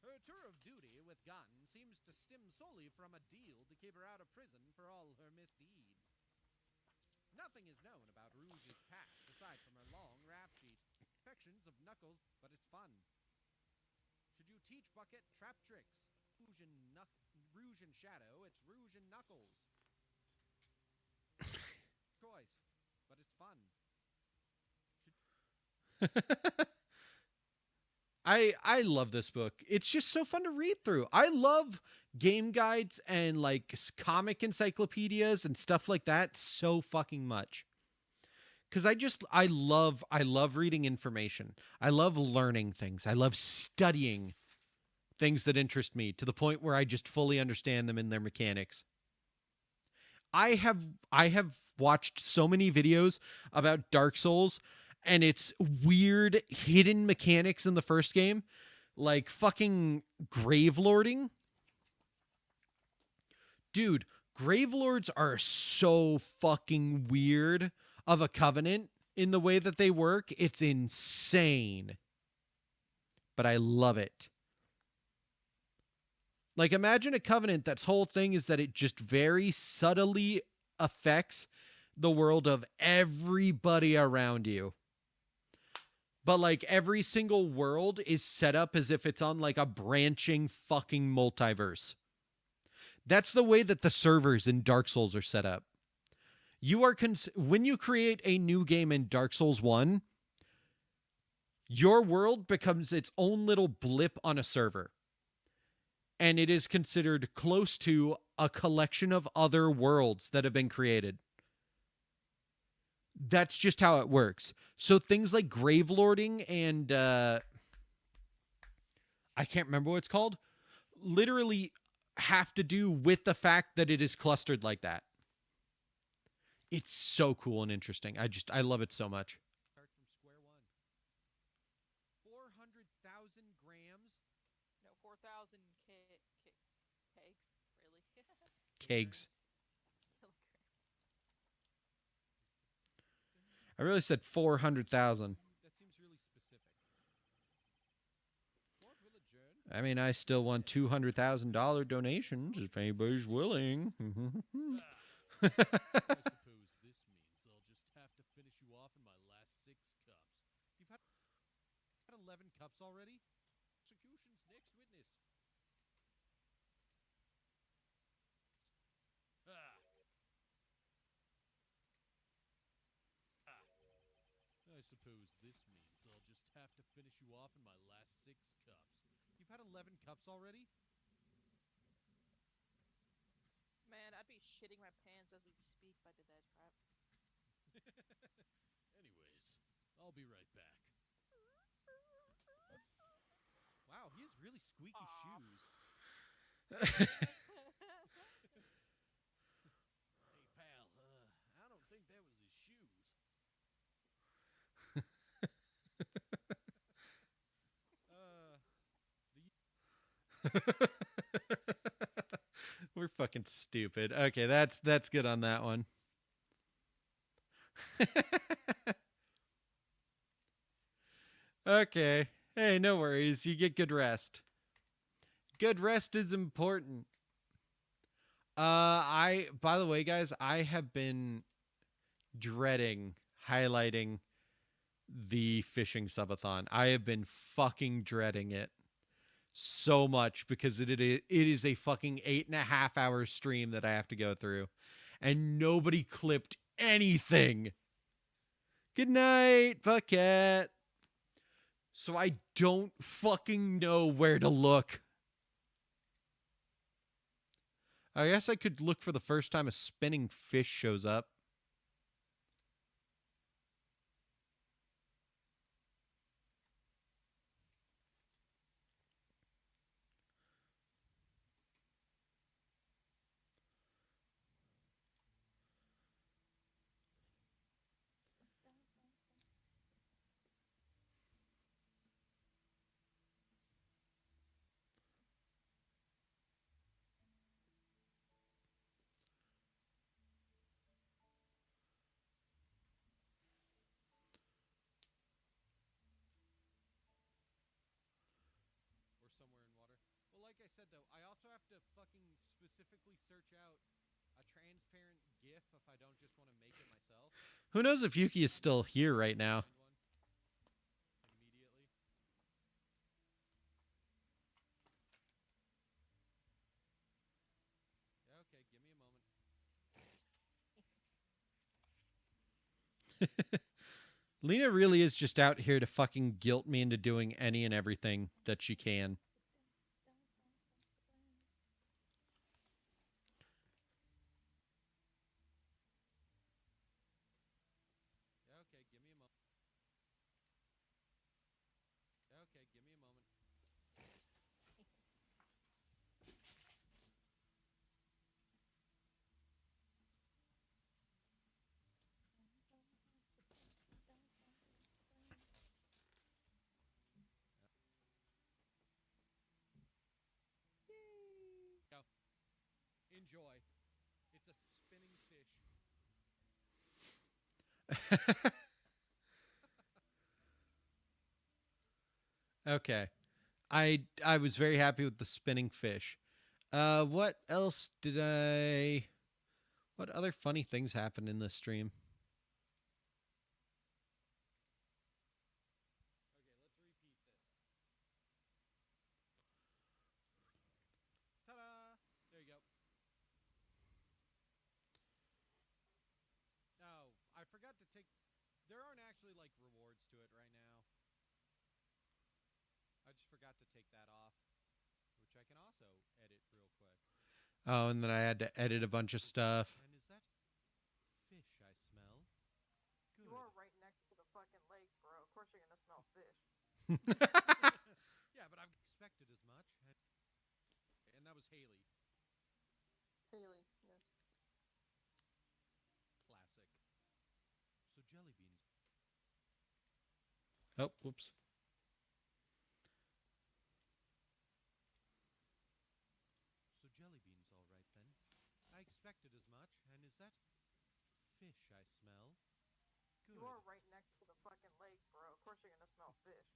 Her tour of duty with Gunn seems to stem solely from a deal to keep her out of prison for all her misdeeds. Nothing is known about Rouge's past aside from her long rap sheet. Perfections of Knuckles, but it's fun. Should you teach Bucket trap tricks? Rouge and Shadow, it's Rouge and Knuckles. Choice, but it's fun. I love this book. It's just so fun to read through. I love game guides and like comic encyclopedias and stuff like that so fucking much. Cuz I love reading information. I love learning things. I love studying things that interest me to the point where I just fully understand them in their mechanics. I have watched so many videos about Dark Souls and its weird hidden mechanics in the first game, like fucking grave lording. Dude, grave lords are so fucking weird of a covenant in the way that they work. It's insane. But I love it. Like, imagine a covenant that's whole thing is that it just very subtly affects the world of everybody around you. But, like, every single world is set up as if it's on, like, a branching fucking multiverse. That's the way that the servers in Dark Souls are set up. When you create a new game in Dark Souls 1, your world becomes its own little blip on a server. And it is considered close to a collection of other worlds that have been created. That's just how it works. So things like grave lording and I can't remember what it's called, literally have to do with the fact that it is clustered like that. It's so cool and interesting. I love it so much. Start from square one. 400,000 grams. No, 4,000 kegs. Really? Kegs. Kilograms. I really said 400,000. That seems really specific. I mean, I still want $200,000 donations if anybody's willing. I suppose this means I'll just have to finish you off in my last 6 cups. You've had 11 cups already? Execution's next witness. Ah. I suppose this means I'll just have to finish you off in my last 6 cups. You've had 11 cups already? Man, I'd be shitting my pants as we speak if I did that crap. Anyways, I'll be right back. Wow, he has really squeaky Aw. shoes. Hey, pal, I don't think that was his shoes. We're fucking stupid. Okay, that's good on that one. Okay. Hey, no worries. You get good rest. Good rest is important. I by the way, guys, I have been dreading highlighting the fishing subathon. I have been fucking dreading it so much because it is a fucking 8.5 hour stream that I have to go through, and nobody clipped anything. Good night, Bucket. So I don't fucking know where to look. I guess I could look for the first time a spinning fish shows up. Or somewhere in water. Well, like I said, though, I also have to fucking specifically search out a transparent GIF if I don't just want to make it myself. Who knows if Yuki is still here right now? Immediately. Okay, give me a moment. Lena really is just out here to fucking guilt me into doing any and everything that she can. Okay, give me a moment. Okay, give me a moment. Go. Enjoy. It's a spinning fish. Okay. I was very happy with the spinning fish. What else did I what other funny things happened in this stream? Okay, let's repeat this. Ta-da! There you go. No, I forgot to take there aren't actually like rewards to it right now. I just forgot to take that off, which I can also edit real quick. Oh, and then I had to edit a bunch of stuff. And is that fish I smell? Yeah, but I've expected as much. And that was Haley. Haley, yes. Classic. So jelly beans. Oh, whoops. So jelly beans, all right then. I expected as much. And is that fish I smell? Good. You are right next to the fucking lake, bro. Of course you're gonna smell fish.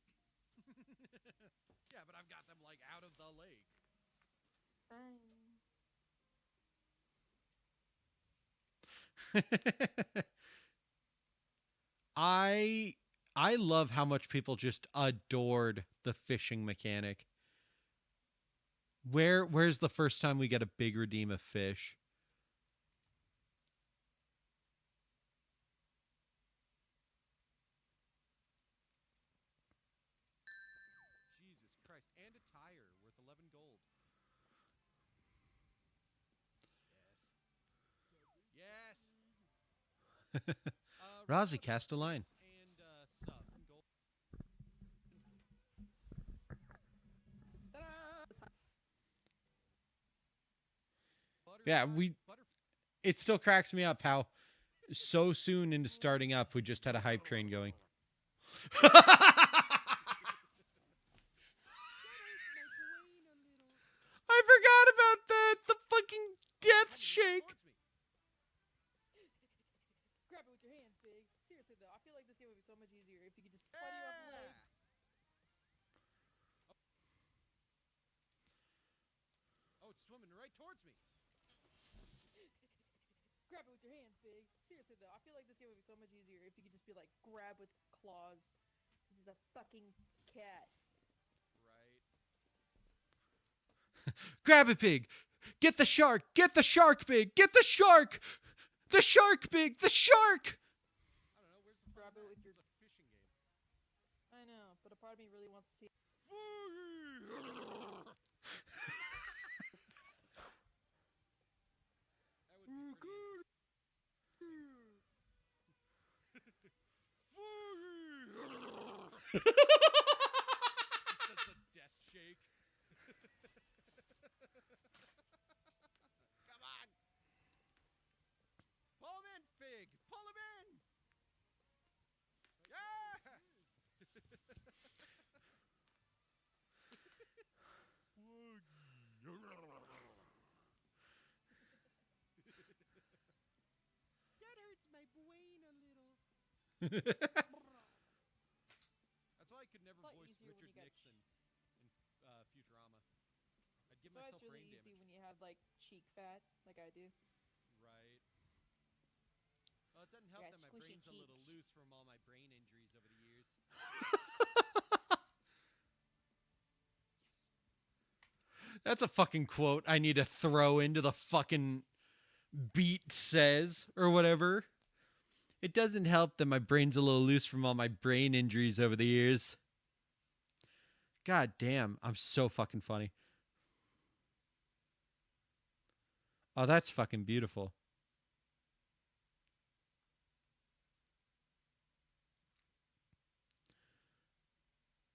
Yeah, but I've got them like out of the lake. Dang. I I love how much people just adored the fishing mechanic. Where's the first time we get a big redeem of fish? Jesus Christ, and a tire worth 11 gold. Yes. Yes. Rozzy, cast a line. And sub gold. Ta-da! Yeah, it still cracks me up how so soon into starting up we just had a hype train going. I forgot about that. The fucking death shake. Grab it with your hands, big. Seriously though, I feel like this game would be so much easier if you could just buddy off legs. Oh, it's swimming right towards me. Grab it with your hands, big. Seriously though, I feel like this game would be so much easier if you could just be like grab with claws. This is a fucking cat. Right. Grab it, pig. Get the shark. Get the shark, pig. Get the shark. The shark, pig. The shark. I don't know. Where's the Grab it with your. It's a fishing game. I know, but a part of me really wants to see. That would be pretty. Just does the death shake. Come on. Pull him in, Fig. Pull him in. Yeah. That hurts my brain a little. That's why I could never It's a lot voice easier when Richard you got Nixon in Futurama. I'd give So myself it's really brain easy damage. when you have like cheek fat, like I do. Right. Well, it doesn't help Yeah, that my squishy brain's a little cheeks. loose from all my brain injuries over the years. That's a fucking quote I need to throw into the fucking beat says or whatever. It doesn't help that my brain's a little loose from all my brain injuries over the years. God damn, I'm so fucking funny. Oh, that's fucking beautiful.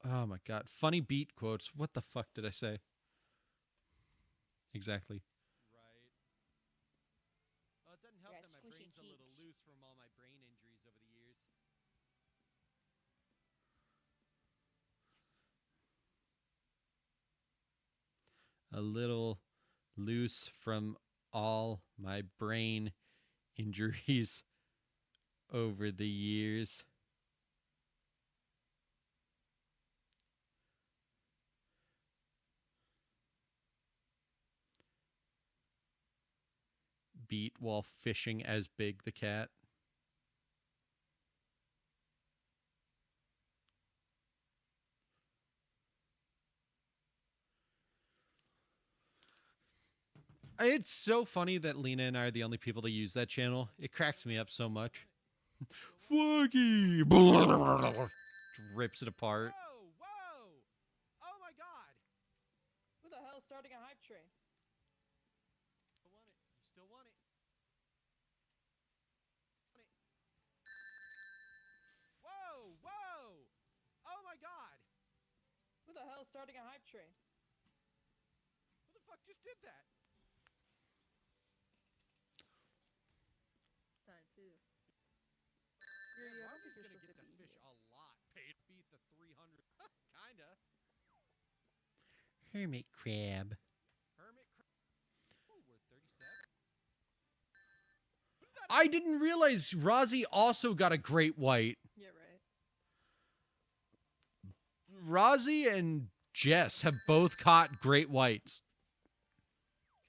Oh my god. Funny beat quotes. What the fuck did I say? Exactly. Right. Well, it doesn't help Yeah, that my squishy brain's a little cheeks. loose from all my brain injuries over the years. A little loose from all my brain injuries over the years. Beat while fishing as Big the Cat. It's so funny that Lena and I are the only people to use that channel. It cracks me up so much. Foggy! Rips it apart. Whoa! Whoa! Oh my god! Who the hell is starting a hype train? Still want it. You still want it. Want it. Whoa! Whoa! Oh my god! of starting a hype train. Who the fuck just did that? Time too. Yeah, I don't Rossie's think gonna you're get to supposed fish be a lot. Paid beat the 300. Kinda. Hermit crab. Hermit crab. Oh, we're 37. I didn't realize Rozzy also got a great white. Yeah, right. Rozzy and Jess have both caught great whites.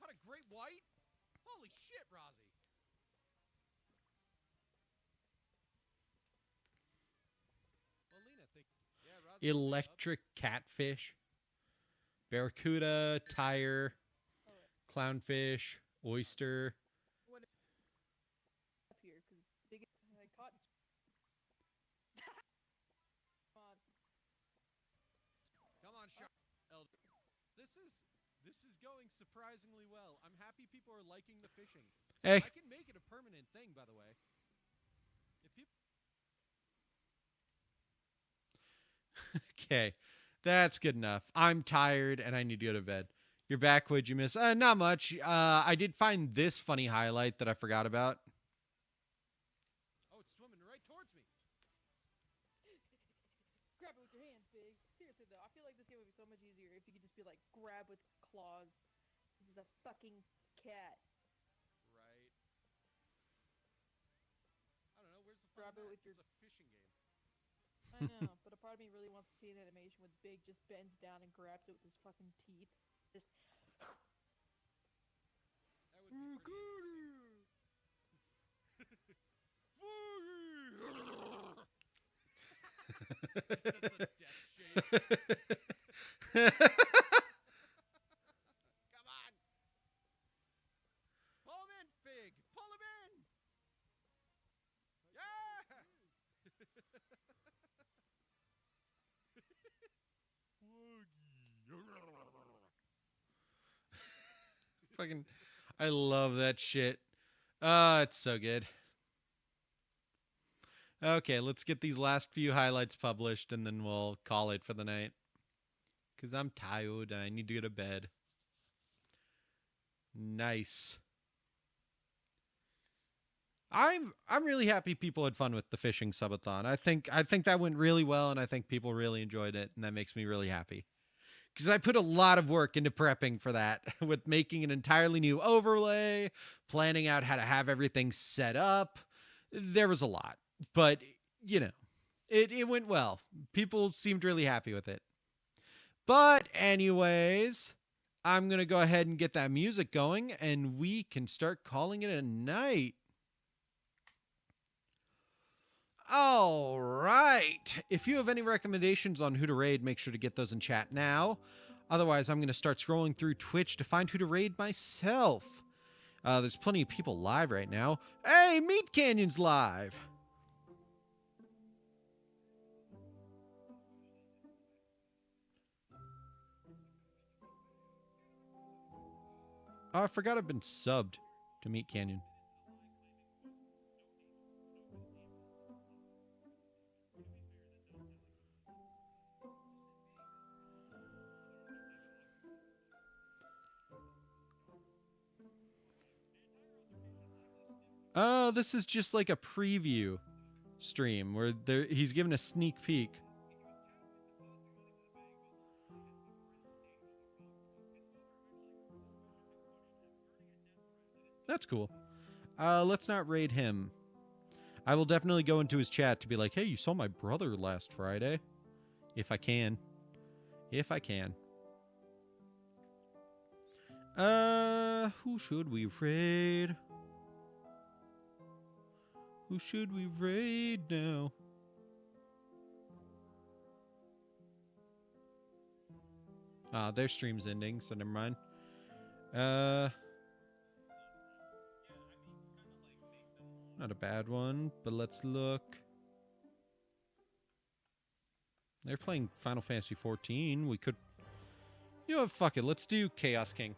Got a great white? Holy shit, Rozzy. Well, Lena, think. Yeah, Rozzy. Electric catfish. Barracuda, tire, All right. clownfish, oyster. What up here? Because it's big. I caught. Come on. Come on, Shark. Elder. This is going surprisingly well. I'm happy people are liking the fishing. Hey, I can make it a permanent thing, by the way. If people. okay. That's good enough. I'm tired and I need to go to bed. You're back. What'd you miss? Not much. I did find this funny highlight that I forgot about. Oh, it's swimming right towards me. Grab it with your hands, big. Seriously though, I feel like this game would be so much easier if you could just be like grab with claws. This is a fucking cat. Right. I don't know. Where's the fun Grab in it that? with your- It's a fishing game. I know, but a part of me really wants to see an animation with Big just bends down and grabs it with his fucking teeth. Just. That would be pretty interesting. Just does the death shake. Come on. Pull him in, Fig. Pull him in. Yeah. Fucking, I love that shit. It's so good. Okay, let's get these last few highlights published and then we'll call it for the night. Because I'm tired and I need to go to bed. Nice. I'm really happy people had fun with the fishing subathon. I think that went really well and I think people really enjoyed it and that makes me really happy. Because I put a lot of work into prepping for that with making an entirely new overlay, planning out how to have everything set up. There was a lot, but you know, it went well. People seemed really happy with it. But anyways, I'm going to go ahead and get that music going and we can start calling it a night. All right. If you have any recommendations on who to raid, make sure to get those in chat now. Otherwise, I'm going to start scrolling through Twitch to find who to raid myself. There's plenty of people live right now. Hey, Meat Canyon's live. Oh, I forgot I've been subbed to Meat Canyon. Oh, this is just like a preview stream where he's giving a sneak peek. That's cool. Let's not raid him. I will definitely go into his chat to be like, hey, you saw my brother last Friday. If I can. If I can. Who should we raid? Who should we raid now? Their stream's ending, so never mind. Not a bad one, but let's look. They're playing Final Fantasy 14. We could... You know what? Fuck it. Let's do Chaos King.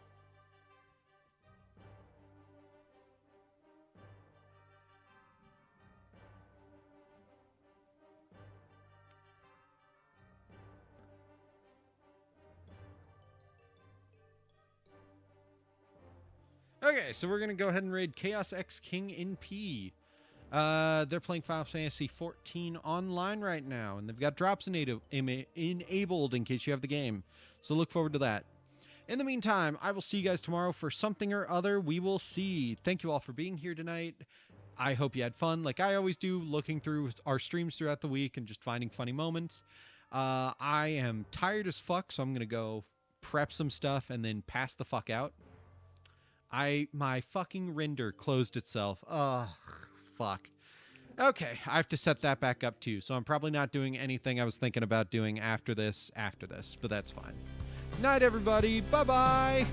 Okay, so we're gonna go ahead and raid Chaos X King in P. They're playing Final Fantasy 14 online right now, and they've got drops enabled in case you have the game. So look forward to that. In the meantime, I will see you guys tomorrow for something or other. We will see. Thank you all for being here tonight. I hope you had fun, like I always do, looking through our streams throughout the week and just finding funny moments. I am tired as fuck, so I'm gonna go prep some stuff and then pass the fuck out. My fucking render closed itself. Ugh, fuck. Okay, I have to set that back up too, so I'm probably not doing anything I was thinking about doing after this, but that's fine. Night, everybody. Bye-bye.